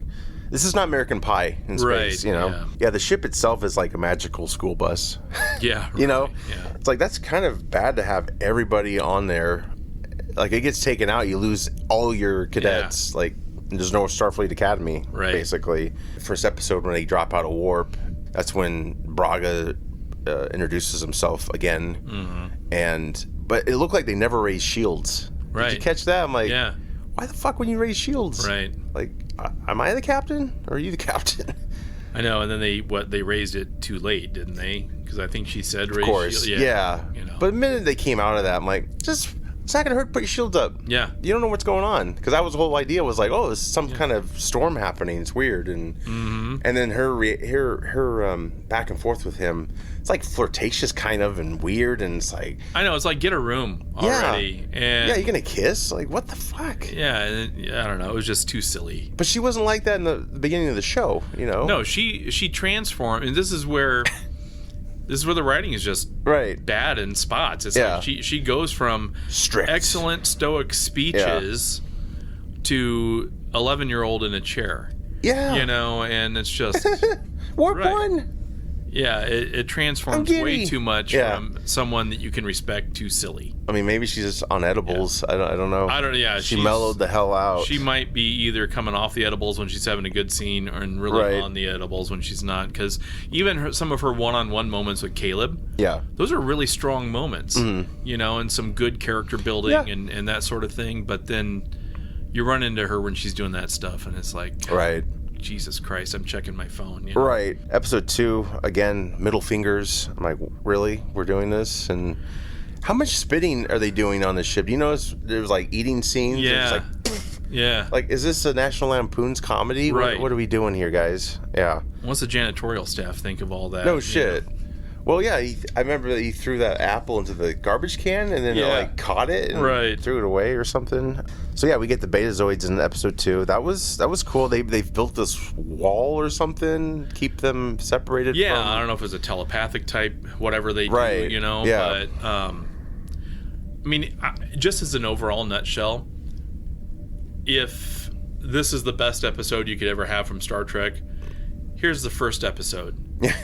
this is not American Pie in space, right, Yeah, the ship itself is like a magical school bus. Yeah, right, Yeah. It's like that's kind of bad to have everybody on there. Like, it gets taken out, you lose all your cadets. Like, there's no Starfleet Academy, basically. First episode, when they drop out of warp, that's when Braga introduces himself again. But it looked like they never raised shields. Right. Did you catch that? I'm like, why the fuck would you raise shields? Right. Like, am I the captain, or are you the captain? I know, and then they raised it too late, didn't they? Because I think she said raise shields. Yeah. But the minute they came out of that, I'm like, it's not gonna hurt to put your shields up. Yeah. You don't know what's going on, because that was the whole idea. Was like, oh, there's some kind of storm happening. It's weird, and then her back and forth with him. It's like flirtatious, kind of, and weird, and it's like, I know, it's like, get a room already. And you're gonna kiss? Like, what the fuck? Yeah, I don't know. It was just too silly. But she wasn't like that in the beginning of the show. No, she transformed, and this is where. This is where the writing is just bad in spots. It's like she goes from strict, excellent stoic speeches to 11-year-old in a chair. Yeah. And it's just warp one. Yeah, it transforms way too much from someone that you can respect to silly. I mean, maybe she's just on edibles. I don't know. Yeah, she mellowed the hell out. She might be either coming off the edibles when she's having a good scene, or really on the edibles when she's not. Because even some of her one-on-one moments with Caleb, those are really strong moments. And some good character building and that sort of thing. But then you run into her when she's doing that stuff, and it's like, Jesus Christ, I'm checking my phone. Right. Episode 2, again, middle fingers. I'm like, really? We're doing this? And how much spitting are they doing on the ship? Do you notice there's like eating scenes? Yeah. Like, is this a National Lampoon's comedy? Right. What are we doing here, guys? Yeah. What's the janitorial staff think of all that? No shit. Well, yeah, I remember that he threw that apple into the garbage can and then it caught it and threw it away or something. So yeah, we get the Betazoids in episode 2. That was cool. They've built this wall or something, keep them separated. Yeah, I don't know if it's a telepathic type, whatever they do, Yeah. But I mean, just as an overall nutshell, if this is the best episode you could ever have from Star Trek, here's the first episode. Yeah.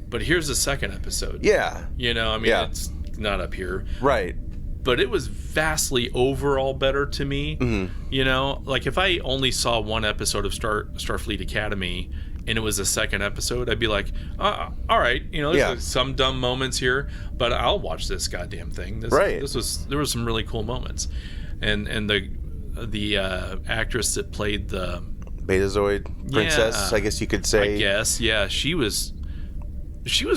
But here's the second episode. Yeah. It's not up here. Right. but it was vastly overall better to me. You know, like if I only saw one episode of Starfleet Academy and it was the second episode, I'd be like, all right, you know, there's some dumb moments here, but I'll watch this goddamn thing. There was some really cool moments, and the actress that played the Betazoid princess, I guess you could say. I guess, yeah, she was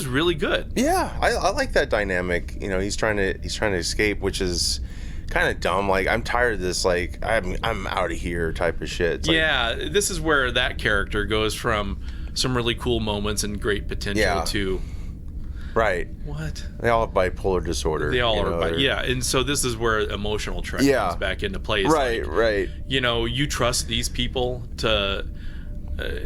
really good. Yeah, I like that dynamic. You know, he's trying to escape, which is kind of dumb. Like, I'm tired of this. Like, I'm out of here type of shit. It's like, this is where that character goes from some really cool moments and great potential to right. What? They all have bipolar disorder. They all are, and so this is where emotional Trek comes back into play. It's right. You know, you trust these people to.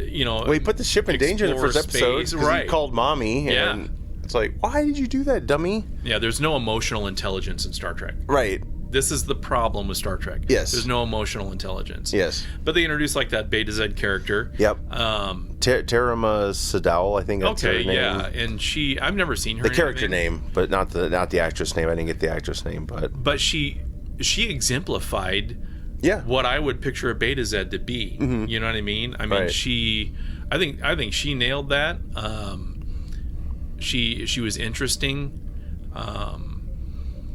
You know, well, he put the ship in danger in the first episode because he called mommy. And it's like, why did you do that, dummy? Yeah, there's no emotional intelligence in Star Trek. Right. This is the problem with Star Trek. Yes. There's no emotional intelligence. Yes. But they introduced like that Beta Z character. Yep. Terima Sadowell, I think that's her name. Yeah, and I've never seen her. The character name, but not the actress name. I didn't get the actress name, but she exemplified what I would picture a Beta Z to be. You know what I mean? I mean, I think she nailed that. She was interesting.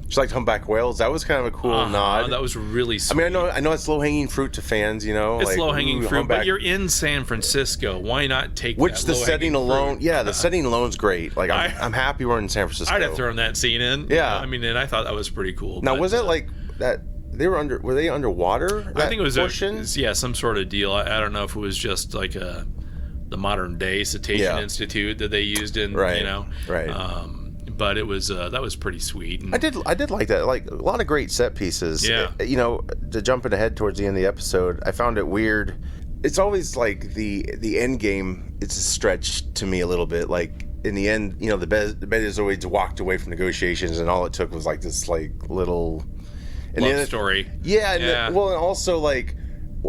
She liked Humpback Whales. That was kind of a cool nod. That was really sweet. I mean, I know it's low hanging fruit to fans. You know, it's like, low hanging fruit, but you're in San Francisco. Why not take which that the setting alone? Fruit? Yeah, the setting alone's great. Like I'm happy we're in San Francisco. I'd have thrown that scene in. Yeah, I mean, and I thought that was pretty cool. Now, was it like that? Were they underwater? I think it was some sort of deal. I don't know if it was just like the modern day Cetacean Institute that they used in, you know, but it was that was pretty sweet. And I did like that. Like a lot of great set pieces. Yeah. You know, to jumping ahead towards the end of the episode, I found it weird. It's always like the end game. It's a stretch to me a little bit. Like in the end, you know, the Betazoids walked away from negotiations, and all it took was like this like little love story. Yeah. And also like,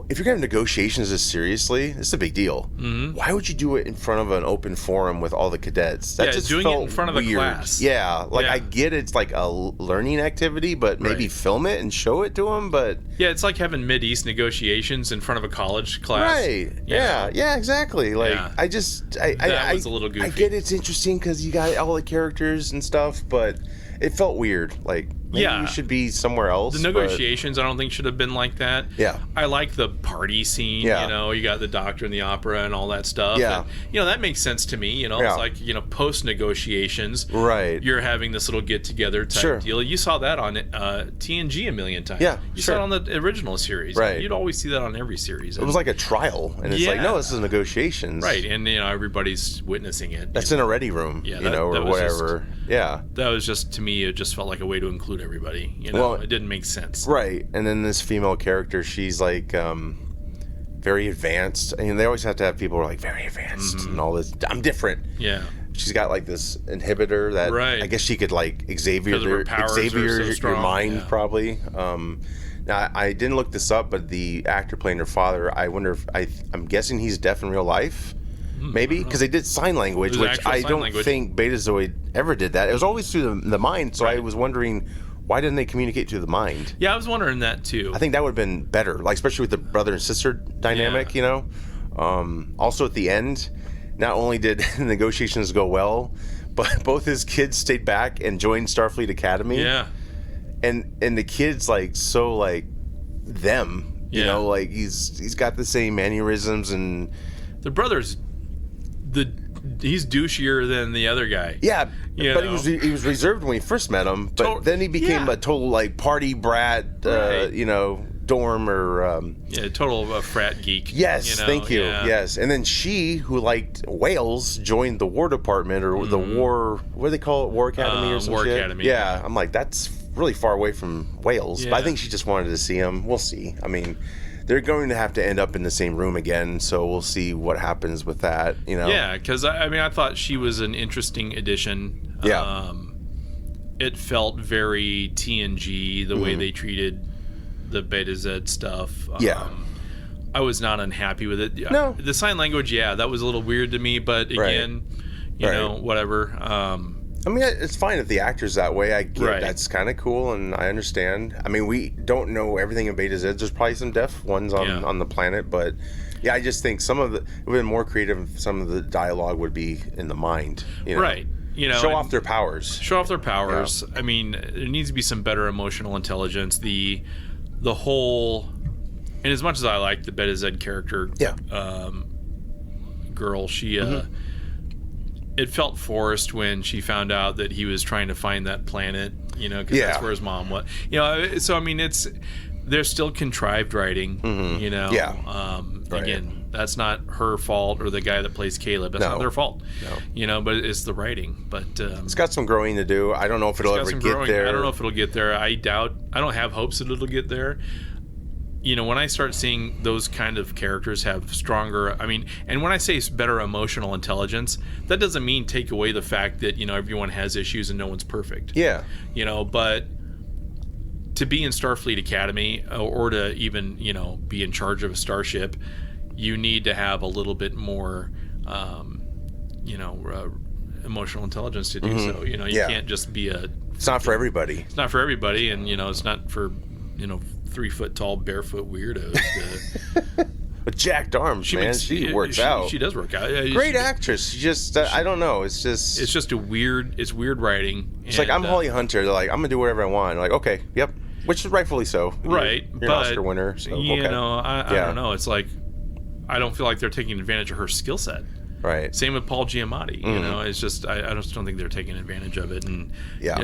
if you're going to have negotiations this seriously, it's a big deal. Why would you do it in front of an open forum with all the cadets? That just doing felt it in front of weird. the class. Yeah, like I get it's like a learning activity, but maybe film it and show it to them. But yeah, it's like having Mideast negotiations in front of a college class. Right. Yeah, exactly. Like I was a little goofy. I get it's interesting because you got all the characters and stuff, but it felt weird. Like maybe you should be somewhere else. The negotiations I don't think should have been like that. Yeah. I like the party scene, you know, you got the Doctor and the Opera and all that stuff. Yeah. And, you know, that makes sense to me. You know, it's like, you know, post negotiations. Right. You're having this little get together type deal. You saw that on TNG a million times. Yeah. You saw it on the original series. Right. You'd always see that on every series. It was like a trial. And it's like, no, this is negotiations. Right. And you know, everybody's witnessing it. That's in a ready room. Yeah, you know, or whatever. That was just, to me, it just felt like a way to include everybody. You know, it didn't make sense. Right. And then this female character, she's like very advanced. I mean, they always have to have people who are like very advanced and all this. I'm different. Yeah. She's got like this inhibitor that I guess she could like Xavier your mind probably. Now I didn't look this up, but the actor playing her father, I wonder if I'm guessing he's deaf in real life. Maybe because they did sign language, which I don't think Betazoid ever did that. It was always through the mind. So I was wondering, why didn't they communicate through the mind? Yeah, I was wondering that too. I think that would have been better, like especially with the brother and sister dynamic. You know. Also at the end, not only did the negotiations go well, but both his kids stayed back and joined Starfleet Academy. Yeah. And the kids like them. You know, like he's got the same mannerisms and the brother's. He's douchier than the other guy. Yeah, but he was reserved when we first met him. But then he became a total like party brat, you know, dorm or total frat geek. Yes, you know? Thank you. Yeah. Yes, and then she, who liked whales, joined the War Department or the War. What do they call it? War Academy or some War shit? Academy. Yeah, I'm like that's really far away from whales. But I think she just wanted to see him. We'll see. I mean. They're going to have to end up in the same room again, so we'll see what happens with that, you know? Yeah, because, I mean, I thought she was an interesting addition. Yeah. It felt very TNG, the way they treated the Beta Z stuff. Yeah. I was not unhappy with it. No. The sign language, that was a little weird to me, but again, you know, whatever. I mean, it's fine if the actor's that way. I get Right. that's kind of cool, and I understand. I mean, we don't know everything in Beta Z. There's probably some deaf ones on the planet, but yeah, I just think some of it would have been more creative if some of the dialogue would be in the mind. You know? Right. You know, show off their powers. Show off their powers. Yeah. I mean, there needs to be some better emotional intelligence. The whole, and as much as I like the Beta Z character, girl, she it felt forced when she found out that he was trying to find that planet. You know, because that's where his mom was. You know, so I mean, there's still contrived writing. You know, again, that's not her fault or the guy that plays Caleb. That's not their fault. No. You know, but it's the writing. But it's got some growing to do. I don't know if it'll ever get there. I don't know if it'll get there. I doubt. I don't have hopes that it'll get there. You know, when I start seeing those kind of characters have stronger, I mean, and when I say better emotional intelligence, that doesn't mean take away the fact that, you know, everyone has issues and no one's perfect. Yeah. You know, but to be in Starfleet Academy or to even, you know, be in charge of a starship, you need to have a little bit more, you know, emotional intelligence to do so. You know, you can't just be It's not for everybody. It's not for everybody, and, you know, it's not for, you know, 3-foot tall barefoot weirdos. With jacked arms, man. She works out. She does work out. Great actress. She just, I don't know. It's just weird writing. It's like, I'm Holly Hunter. They're like, I'm gonna do whatever I want. I'm like, okay, yep. Which is rightfully so. Right. You're an Oscar winner. So, you know, I don't know. It's like, I don't feel like they're taking advantage of her skill set. Right. Same with Paul Giamatti. You know, it's just I just don't think they're taking advantage of it. And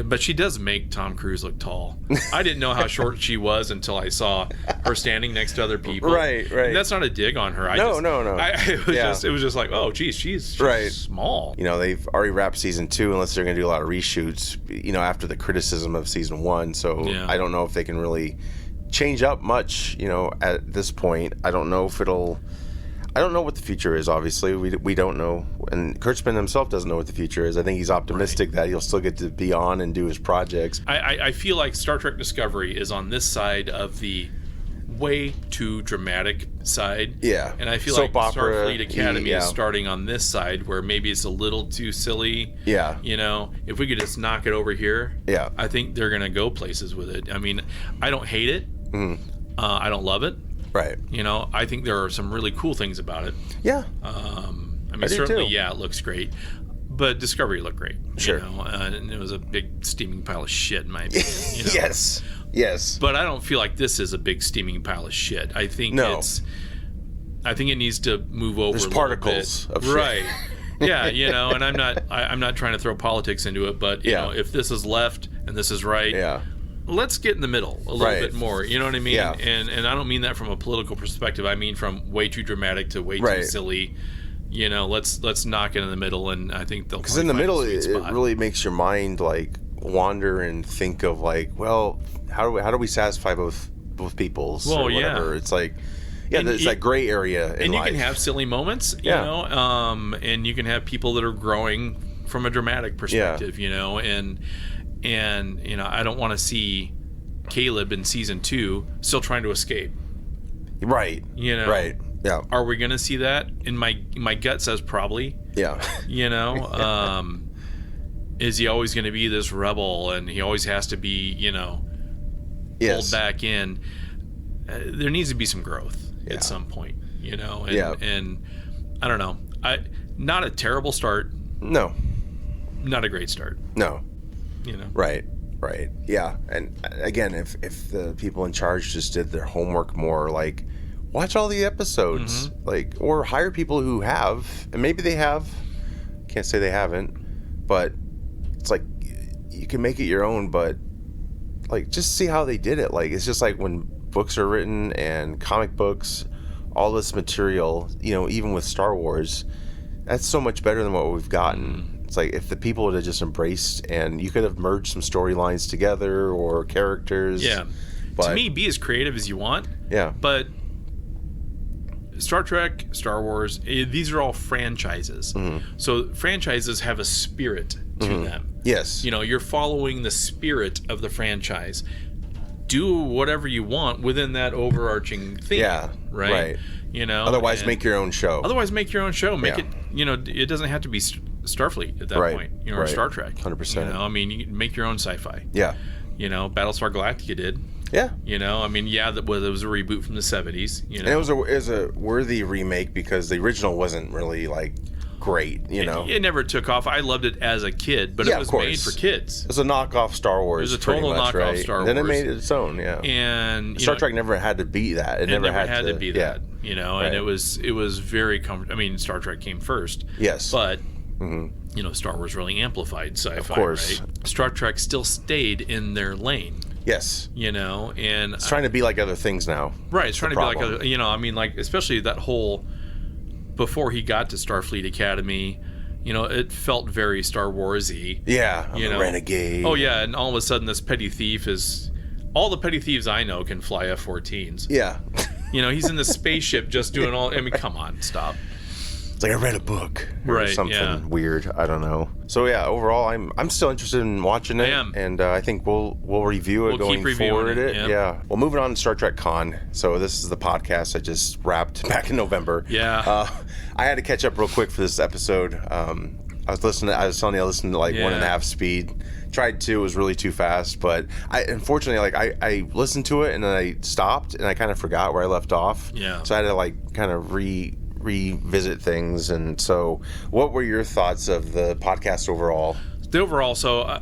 but she does make Tom Cruise look tall. I didn't know how short she was until I saw her standing next to other people. Right. And that's not a dig on her. No. It was just like, oh, geez, she's small. You know, they've already wrapped season 2, unless they're going to do a lot of reshoots. You know, after the criticism of season 1. So I don't know if they can really change up much. You know, at this point, I don't know what the future is, obviously. We don't know. And Kurtzman himself doesn't know what the future is. I think he's optimistic that he'll still get to be on and do his projects. I feel like Star Trek Discovery is on this side of the way too dramatic side. Yeah. And I feel Soap like opera, Starfleet Academy is starting on this side where maybe it's a little too silly. Yeah. You know, if we could just knock it over here, I think they're going to go places with it. I mean, I don't hate it. I don't love it. Right. You know, I think there are some really cool things about it. Yeah. I mean, certainly, it looks great. But Discovery looked great. Sure. You know, and it was a big steaming pile of shit, in my opinion. You know? Yes. But I don't feel like this is a big steaming pile of shit. I think I think it needs to move over. There's particles of shit. Right. Yeah, you know, and I'm not trying to throw politics into it, but you know, if this is left and this is right, let's get in the middle a little bit more. You know what I mean? Yeah. And I don't mean that from a political perspective. I mean from way too dramatic to way too silly. You know, let's knock it in the middle, and I think they'll. Because in the middle, it really makes your mind like wander and think of like, well, how do we satisfy both peoples or whatever? It's like. Yeah, it's that gray area in life. And you can have silly moments, you know, and you can have people that are growing from a dramatic perspective, you know, and you know, I don't want to see Caleb in season 2 still trying to escape. Right. You know. Right. Yeah. Are we going to see that? And my gut says probably. Yeah. You know, is he always going to be this rebel, and he always has to be, you know, pulled back in? There needs to be some growth at some point, you know. And I don't know. Not a terrible start. No. Not a great start. No. You know. Right. Yeah. And again, if the people in charge just did their homework more, like watch all the episodes, like, or hire people who have, and maybe they have. Can't say they haven't, but it's like you can make it your own. But like, just see how they did it. Like, it's just like when books are written and comic books, all this material, you know, even with Star Wars, that's so much better than what we've gotten. It's like if the people would have just embraced, and you could have merged some storylines together or characters. Yeah. But, to me, be as creative as you want. Yeah. But Star Trek, Star Wars, these are all franchises. So franchises have a spirit to them. Yes. You know, you're following the spirit of the franchise. Do whatever you want within that overarching theme. Yeah. Right. You know. Otherwise, make your own show. Make it. You know, it doesn't have to be Starfleet at that point, or Star Trek. 100%. I mean, you can make your own sci-fi. Yeah. Battlestar Galactica did. Yeah. I mean, it was a reboot from the 70s. And it was a worthy remake because the original wasn't really like great. It never took off. I loved it as a kid, but it was made for kids. It was a knockoff Star Wars. It was a total knockoff Star Wars. Then it made it its own. Yeah. And Star Trek never had to be that. It never had to be that. And it was very comfortable. I mean, Star Trek came first. Yes. But Star Wars really amplified sci-fi. Of course. Right? Star Trek still stayed in their lane. Yes. And it's trying to be like other things now. Right. It's trying to be like other. I mean, like especially that whole before he got to Starfleet Academy. It felt very Star Wars-y. Yeah, I'm a renegade. Oh, yeah, and all of a sudden this petty thief is... All the petty thieves I know can fly F-14s. Yeah. He's in the spaceship just doing all... I mean, come on, stop. It's like I read a book. Or something weird. I don't know. So, yeah, overall, I'm still interested in watching it. I am. And I think we'll review it going forward. Yeah. Well, moving on to Star Trek Con. So this is the podcast I just wrapped back in November. Yeah. I had to catch up real quick for this episode. I was telling you I listened to like 1.5 speed. Tried to, it was really too fast. But unfortunately, I listened to it and then I stopped and I kind of forgot where I left off. Yeah. So I had to kind of revisit things. And so what were your thoughts of the podcast overall? So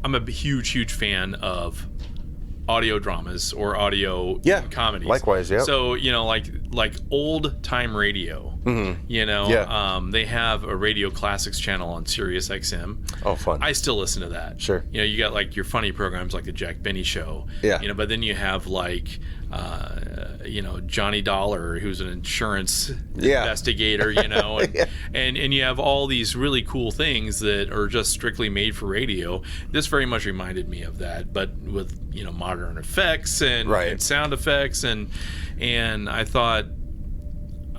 I'm a huge fan of audio dramas or audio comedies. Likewise, yeah. So like old time radio. They have a Radio Classics channel on Sirius XM. Oh, fun. I still listen to that. Sure. You got like your funny programs like the Jack Benny Show. Yeah. But then you have like Johnny Dollar, who's an insurance investigator, and you have all these really cool things that are just strictly made for radio. This very much reminded me of that, but with modern effects and sound effects and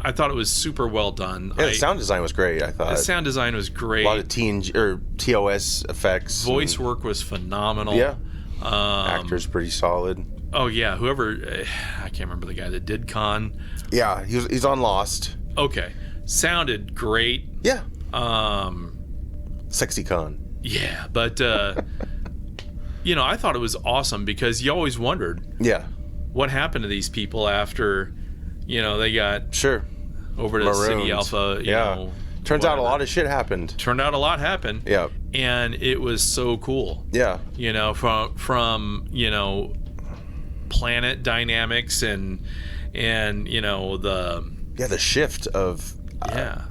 I thought it was super well done. Yeah, the sound design was great, I thought. The sound design was great. A lot of TOS effects. Voice work was phenomenal. Yeah. Actors pretty solid. Oh, yeah. Whoever... I can't remember the guy that did Khan. Yeah, he's on Lost. Okay. Sounded great. Yeah. Sexy Khan. Yeah, but... I thought it was awesome because you always wondered... Yeah. What happened to these people after, they got... Sure. Over to City Alpha, Turns out a lot of shit happened. Turned out a lot happened. Yeah. And it was so cool. Yeah. From planet dynamics and the shift of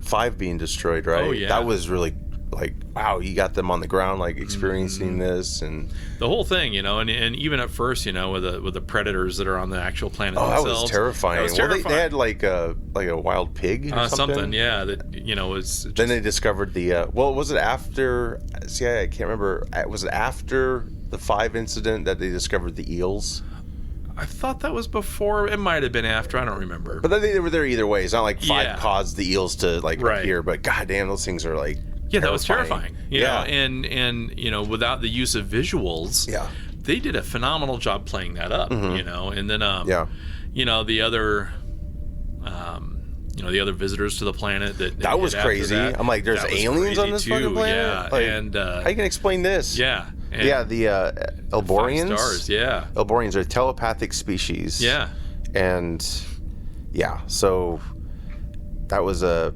5 being destroyed, right? Oh, yeah. That was really like, wow, you got them on the ground, like experiencing this and the whole thing, and even at first, with the predators that are on the actual planet themselves. That was terrifying. That was terrifying. They had like a wild pig or something. Yeah, that was. Then they discovered the. Was it after? See, I can't remember. Was it after the 5 incident that they discovered the eels? I thought that was before. It might have been after. I don't remember. But they were there either way. It's not like 5 caused the eels to appear. But goddamn, those things are like. Yeah, that was terrifying. You know, and without the use of visuals, they did a phenomenal job playing that up. And then the other visitors to the planet that was crazy. I'm like, there's aliens on this fucking planet. Yeah, like, and how you can explain this? Yeah. The Elborians. 5 stars, yeah. Elborians are telepathic species. Yeah. And so that was a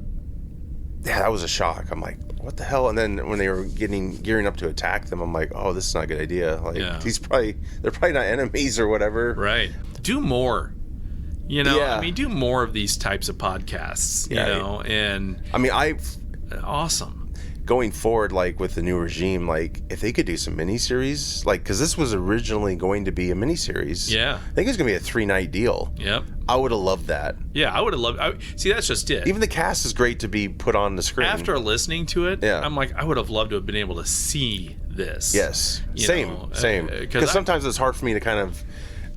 shock. I'm like, what the hell? And then when they were gearing up to attack them, I'm like, oh, this is not a good idea. Like, they're probably not enemies or whatever. Right. Do more. I mean, do more of these types of podcasts. And I mean, awesome. Going forward, like with the new regime, like if they could do some miniseries, like because this was originally going to be a miniseries. Yeah. I think it was going to be a 3-night deal. Yep. I would have loved that. Yeah, I would have loved. See, that's just it. Even the cast is great to be put on the screen. After listening to it, I'm like, I would have loved to have been able to see this. Yes. Same. Because sometimes it's hard for me to kind of.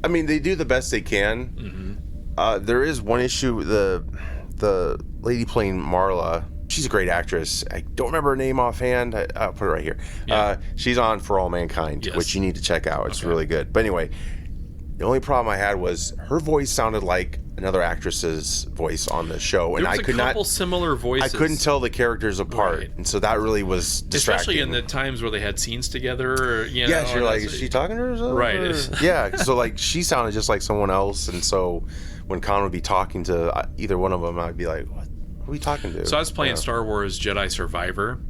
I mean, they do the best they can. Mm-hmm. There is one issue. The lady playing Marla. She's a great actress. I don't remember her name offhand. I'll put it right here. Yeah. She's on For All Mankind, which you need to check out. It's really good. But anyway, the only problem I had was her voice sounded like another actress's voice on the show, and there was I could a couple similar voices. I couldn't tell the characters apart, right. And so that really was distracting. Especially in the times where they had scenes together. Or, you know, yeah, you're like, is she talking to herself? Right. Yeah, so like she sounded just like someone else, and so when Khan would be talking to either one of them, I'd be like, what? Who are we talking to? So I was playing Star Wars Jedi Survivor,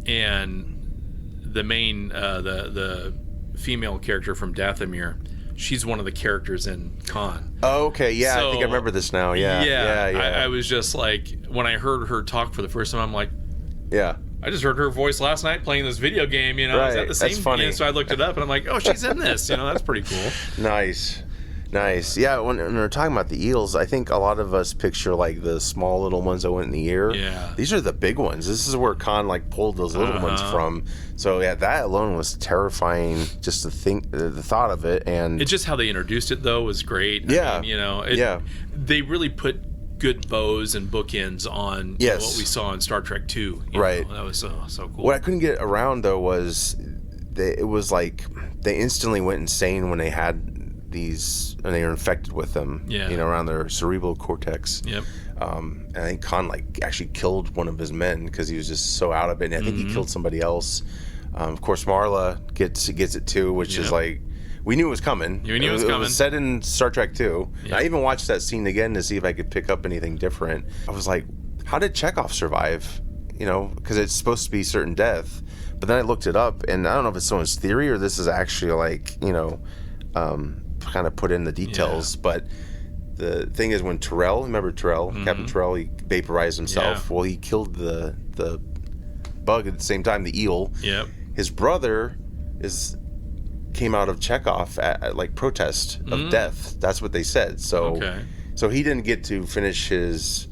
and the main the female character from Dathomir, she's one of the characters in Khan. Oh, okay, yeah, so, I think I remember this now. Yeah. I was just like, when I heard her talk for the first time, I'm like, yeah, I just heard her voice last night playing this video game. You know, right. Is that the same? That's funny. You know, so I looked it up, and I'm like, oh, she's in this. You know, that's pretty cool. Nice. Yeah, when we're talking about the eels, I think a lot of us picture like the small little ones that went in the ear. Yeah. These are the big ones. This is where Khan like pulled those little ones from. So yeah, that alone was terrifying. Just to think, the thought of it, and it's just how they introduced it though was great. Yeah. I mean, you know, they really put good bows and bookends on you know, what we saw in Star Trek 2. Right. Know? That was so cool. What I couldn't get around though was it was like they instantly went insane when they had these, and they were infected with them, you know, around their cerebral cortex. Yep. And I think Khan like actually killed one of his men because he was just so out of it. And I think he killed somebody else. Of course, Marla gets it too, which is like, we knew it was coming. We knew it was coming. It was set in Star Trek 2. Yep. I even watched that scene again to see if I could pick up anything different. I was like, how did Chekhov survive? You know, because it's supposed to be certain death. But then I looked it up, and I don't know if it's someone's theory or this is actually like, you know, kind of put in the details, but the thing is when Captain Terrell, he vaporized himself. Well, he killed the bug at the same time, the eel. Yep. His brother came out of Chekhov at like protest of death. That's what they said. So so he didn't get to finish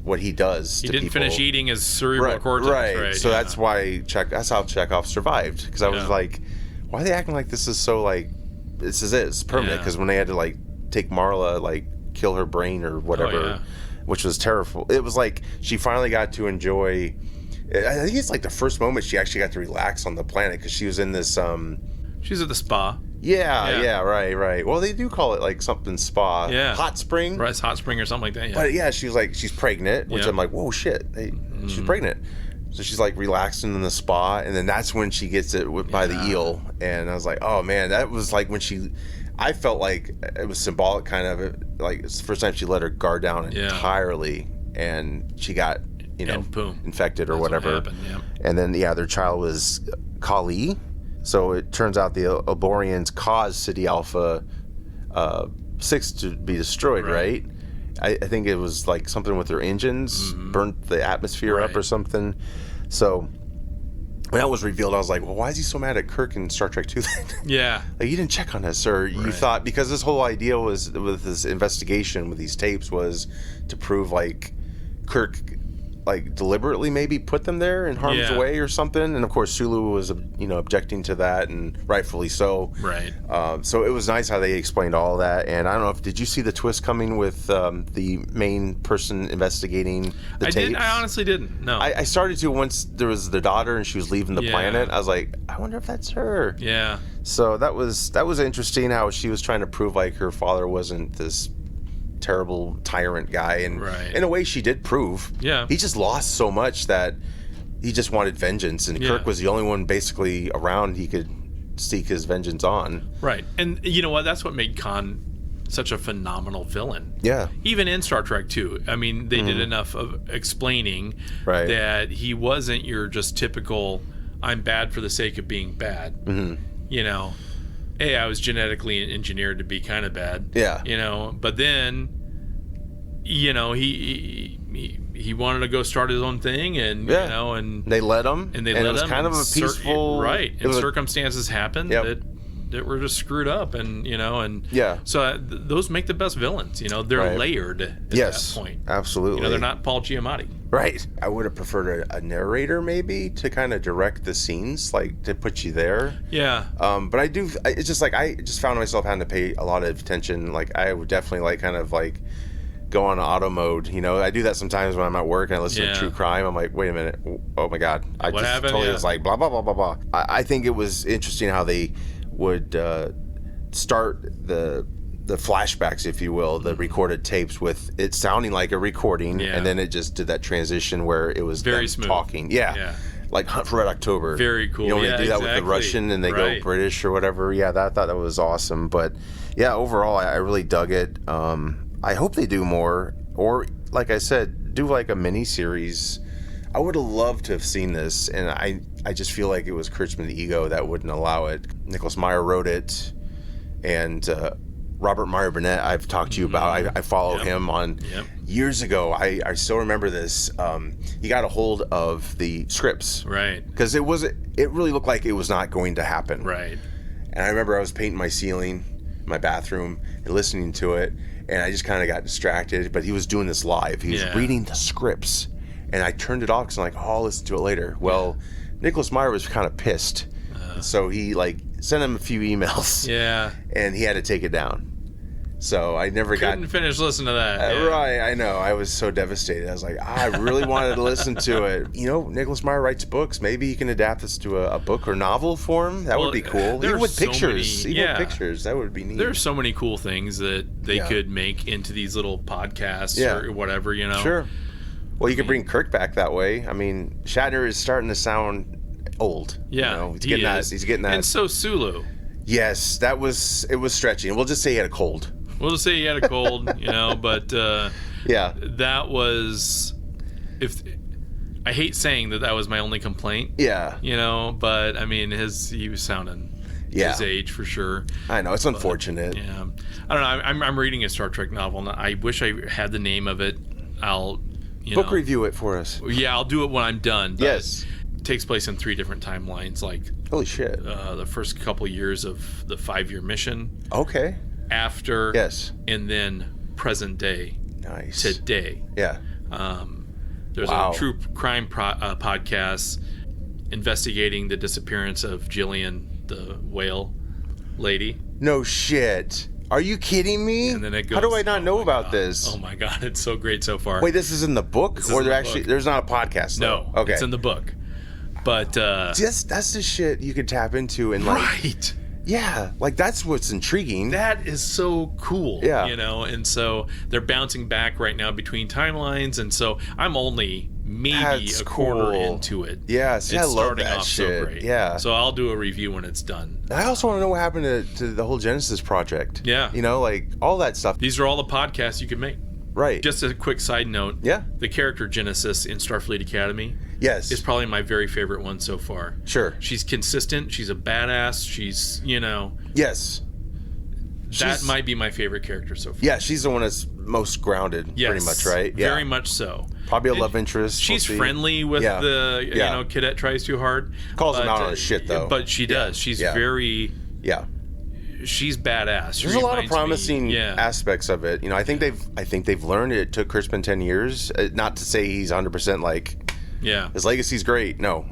what he does. He didn't finish eating his cerebral cortex. Right. So that's why that's how Chekhov survived. Because I was like, why are they acting like this is so like, this is it, it's permanent? Because when they had to like take Marla, like kill her brain or whatever, which was terrible. It was like she finally got to enjoy. I think it's like the first moment she actually got to relax on the planet because she was in this. She's at the spa. Yeah, right. Well, they do call it like something spa. Yeah. Hot spring. Right, hot spring or something like that. Yeah. But yeah, she was like, she's pregnant, which I'm like, whoa, shit. She's pregnant. So she's like relaxing in the spa, and then that's when she gets it by the eel. And I was like, oh man, that was like when I felt like it was symbolic, kind of like it's the first time she let her guard down entirely, and she got, you know, infected or whatever. What happened, And then their child was Kali. So it turns out the Oborians caused City Alpha 6 to be destroyed, right? I think it was like something with their engines, burnt the atmosphere up or something. So when that was revealed, I was like, well, why is he so mad at Kirk in Star Trek 2 then? Yeah. Like, you didn't check on us, or you thought, because this whole idea was, with this investigation with these tapes, was to prove like Kirk like deliberately maybe put them there in harm's way or something. And of course Sulu was, you know, objecting to that, and rightfully so. Right. So it was nice how they explained all that. And I don't know if, did you see the twist coming with the main person investigating the tapes? I honestly didn't. No. I started to once there was the daughter and she was leaving the planet. I was like, I wonder if that's her. Yeah. So that was interesting how she was trying to prove like her father wasn't this terrible tyrant guy, and in a way she did prove. He just lost so much that he just wanted vengeance, and Kirk was the only one basically around he could seek his vengeance on. Right. And you know what, that's what made Khan such a phenomenal villain. Yeah. Even in Star Trek 2, I mean, they did enough of explaining that he wasn't your just typical I'm bad for the sake of being bad. You know, hey, I was genetically engineered to be kind of bad. You know, but then, you know, he wanted to go start his own thing, and you know, and they let him, and it was kind of a peaceful, and circumstances happened that were just screwed up, and you know, and so those make the best villains. You know, they're layered at that point. Absolutely. You know, they're not Paul Giamatti. Right. I would have preferred a narrator maybe to kind of direct the scenes, like to put you there. Yeah. But it's just like I just found myself having to pay a lot of attention. Like I would definitely like kind of like go on auto mode. You know, I do that sometimes when I'm at work and I listen to true crime. I'm like, wait a minute, oh my god, I what just happened? totally was like blah blah blah blah blah. I think it was interesting how they would start the flashbacks, if you will, the recorded tapes with it sounding like a recording, and then it just did that transition where it was very smooth talking. Yeah. Like Hunt for Red October. Very cool. You know, when they do that with the Russian and they go British or whatever. Yeah, I thought that was awesome. But yeah, overall, I really dug it. I hope they do more, or like I said, do like a mini series. I would have loved to have seen this, and I just feel like it was Kurtzman's ego that wouldn't allow it. Nicholas Meyer wrote it, and Robert Meyer Burnett, I've talked to you about. I follow him on years ago. I still remember this. He got a hold of the scripts, right? Because it really looked like it was not going to happen, right? And I remember I was painting my ceiling, my bathroom, and listening to it, and I just kind of got distracted. But he was doing this live. He was reading the scripts. And I turned it off because I'm like, oh, I'll listen to it later. Well, Nicholas Meyer was kind of pissed. So he sent him a few emails. Yeah. And he had to take it down. So I never couldn't finish listening to that. Right, I know. I was so devastated. I was like, I really wanted to listen to it. You know, Nicholas Meyer writes books. Maybe he can adapt this to a book or novel form. That would be cool. Even with pictures. With pictures, that would be neat. There's so many cool things that they could make into these little podcasts or whatever, you know. Sure. Well, you could bring Kirk back that way. I mean, Shatner is starting to sound old. Yeah, you know? He's getting that. And so Sulu. Yes, it was stretching. We'll just say he had a cold. We'll just say he had a cold, you know. But that was I hate saying that was my only complaint. Yeah, you know. But I mean, he was sounding his age for sure. I know it's unfortunate. Yeah, I don't know. I'm reading a Star Trek novel, and I wish I had the name of it. I'll. Book review it for us. Yeah, I'll do it when I'm done. Yes. It takes place in 3 different timelines. Like, holy shit. The first couple years of the 5-year mission. Okay. After. Yes. And then present day. Nice. Today. Yeah. There's a true crime podcast investigating the disappearance of Jillian, the whale lady. No shit. Are you kidding me? And then it goes, how do I not know about this? Oh my god, it's so great so far. Wait, this is in the book, or there's not a podcast? Though? No, okay, it's in the book. But that's the shit you could tap into and right. Yeah, like that's what's intriguing. That is so cool. Yeah, you know, and so they're bouncing back right now between timelines, and so I'm only maybe a quarter into it. Yeah, see, it's I love that shit. So great. Yeah, so I'll do a review when it's done. I also want to know what happened to the whole Genesis project. Yeah, you know, like all that stuff. These are all the podcasts you could make. Right. Just a quick side note. Yeah. The character Genesis in Starfleet Academy. Yes. Is probably my very favorite one so far. Sure. She's consistent. She's a badass. She's, you know. Yes. That might be my favorite character so far. Yeah, she's the one that's most grounded, pretty much, right? Yeah. Very much so. Probably a love interest. She's friendly with the, you know, cadet tries too hard. Calls him out on his shit, though. But she does. She's very... Yeah. She's badass. There's a lot of promising aspects of it. You know, I think they've learned. It took Kurtzman 10 years. Not to say he's 100% like. Yeah. His legacy's great. No.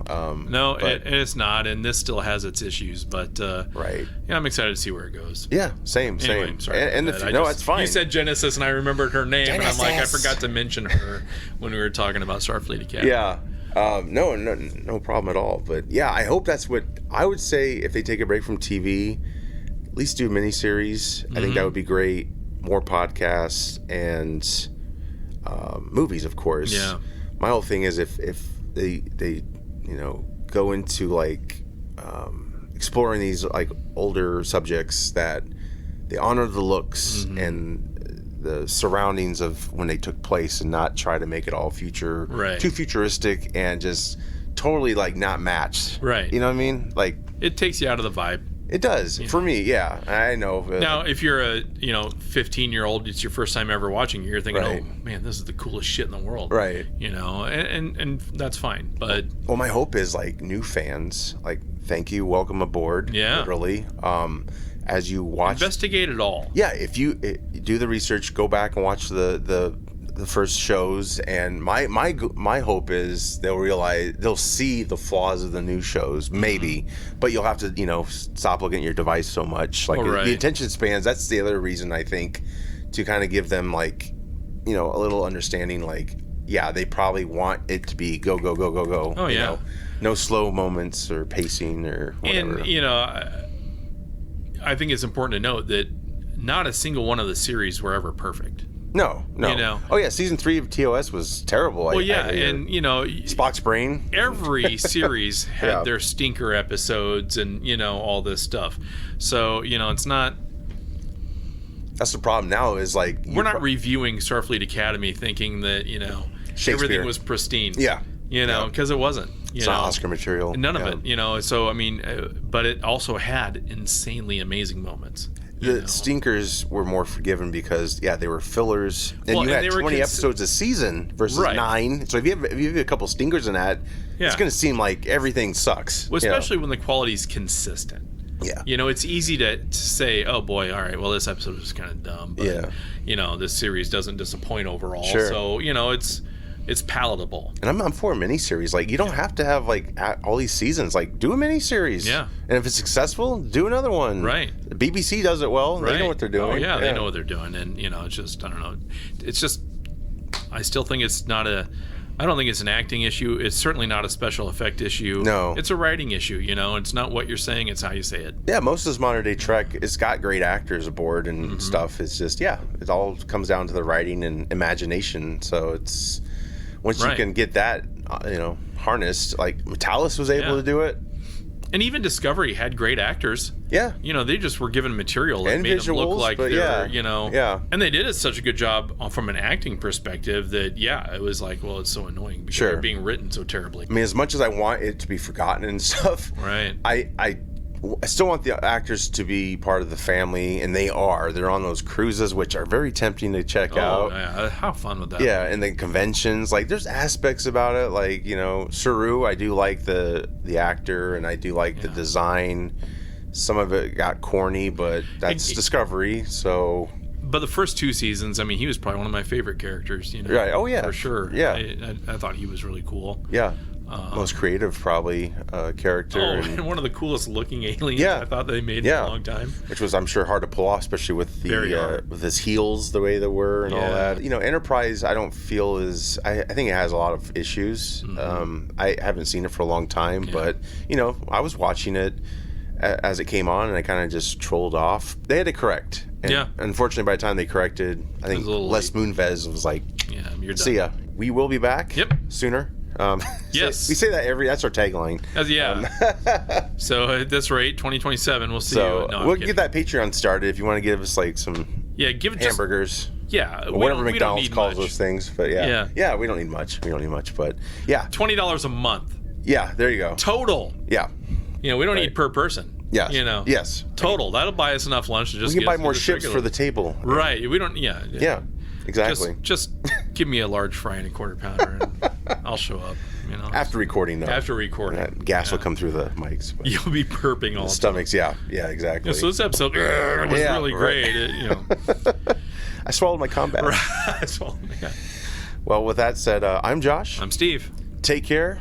No, it's not, and this still has its issues. But right. Yeah, I'm excited to see where it goes. Yeah. Same. Anyway, sorry. And it's fine. You said Genesis, and I remembered her name, and I'm like, I forgot to mention her when we were talking about Starfleet Academy. Yeah. No problem at all. But yeah, I hope that's what I would say if they take a break from TV. At least do a miniseries. I think that would be great. More podcasts and movies, of course. Yeah. My whole thing is if they you know go into like exploring these like older subjects, that they honor the looks and the surroundings of when they took place, and not try to make it all too futuristic and just totally like not matched. Right. You know what I mean? Like it takes you out of the vibe. It does. For me, yeah. I know. Now, if you're a 15-year-old, it's your first time ever watching, you're thinking, oh, man, this is the coolest shit in the world. Right. You know, and that's fine. But well, my hope is like new fans, like thank you, welcome aboard. Yeah. Literally. As you watch, investigate it all. Yeah. If you do the research, go back and watch the first shows, and my hope is they'll see the flaws of the new shows, maybe, but you'll have to stop looking at your device so much, like the attention spans. That's the other reason, I think, to kind of give them like a little understanding, like they probably want it to be go go go go go. Oh yeah. No slow moments or pacing or whatever. And I think it's important to note that not a single one of the series were ever perfect. No. You know? Oh yeah, season 3 of TOS was terrible. Well, and Spock's brain. Every series had their stinker episodes, and all this stuff. So it's not. That's the problem now. Is like we're not reviewing Starfleet Academy thinking that everything was pristine. Yeah. Because it wasn't. It's not Oscar material. None of it. So I mean, but it also had insanely amazing moments. The stinkers were more forgiven because they were fillers, and you had 20 episodes a season versus 9. So if you have a couple stinkers in that, it's going to seem like everything sucks. Well, especially when the quality's consistent. Yeah. It's easy to say, oh boy, all right, well this episode was kind of dumb, but this series doesn't disappoint overall. Sure. So it's palatable. And I'm for a miniseries. Like, you don't have to have like all these seasons. Like, do a miniseries. Yeah. And if it's successful, do another one. Right. The BBC does it well. Right. They know what they're doing. Oh yeah, they know what they're doing. And it's just, I don't know. It's just, I still think it's not I don't think it's an acting issue. It's certainly not a special effect issue. No. It's a writing issue. It's not what you're saying, it's how you say it. Yeah, most of this modern day Trek, it's got great actors aboard and stuff. It's just, it all comes down to the writing and imagination. So it's, once you can get that, harnessed, like Metalis was able to do it. And even Discovery had great actors. Yeah. They just were given material that and made visuals, them look like they're, Yeah. And they did such a good job from an acting perspective that, it was like, well, it's so annoying because they're being written so terribly. I mean, as much as I want it to be forgotten and stuff, right? I still want the actors to be part of the family, and they are. They're on those cruises, which are very tempting to check out. Yeah, how fun would that Yeah, and the conventions. Like, there's aspects about it. Like, Saru, I do like the actor, and I do like the design. Some of it got corny, but that's Discovery, so... But the first 2 seasons, I mean, he was probably one of my favorite characters, Right, oh yeah. For sure. Yeah. I thought he was really cool. Yeah. Most creative, probably, character. And one of the coolest looking aliens I thought they made in a long time. Which was, I'm sure, hard to pull off, especially with the with his heels the way they were and all that. Enterprise, I don't feel is... I think it has a lot of issues. I haven't seen it for a long time, but, I was watching it as it came on, and I kind of just trolled off. They had to correct. And unfortunately, by the time they corrected, I think Les Moonves was like, you're done. See ya. We will be back sooner. Yes. We say that that's our tagline. So at this rate, 2027, we'll see you. No, we'll get that Patreon started if you want to give us like some hamburgers. Or whatever McDonald's calls those things. But yeah, we don't need much. But yeah. $20 a month. Yeah, there you go. Total. Yeah. We don't need per person. Yeah. Yes. Total. That'll buy us enough lunch to just. We can buy more chips for the table. Right. We don't. Yeah. Yeah. Exactly. Just give me a large fry and a quarter pounder, and I'll show up. After recording, though. After recording, that gas will come through the mics. You'll be burping all the stomachs. time. Yeah, exactly. So this episode was really great. I swallowed my combat. I swallowed. Well, with that said, I'm Josh. I'm Steve. Take care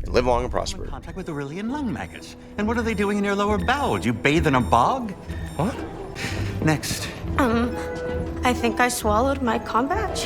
and live long and prosper. I'm in contact with Aurelian lung maggots. And what are they doing in your lower bowels? You bathe in a bog? What? Next. I think I swallowed my combat.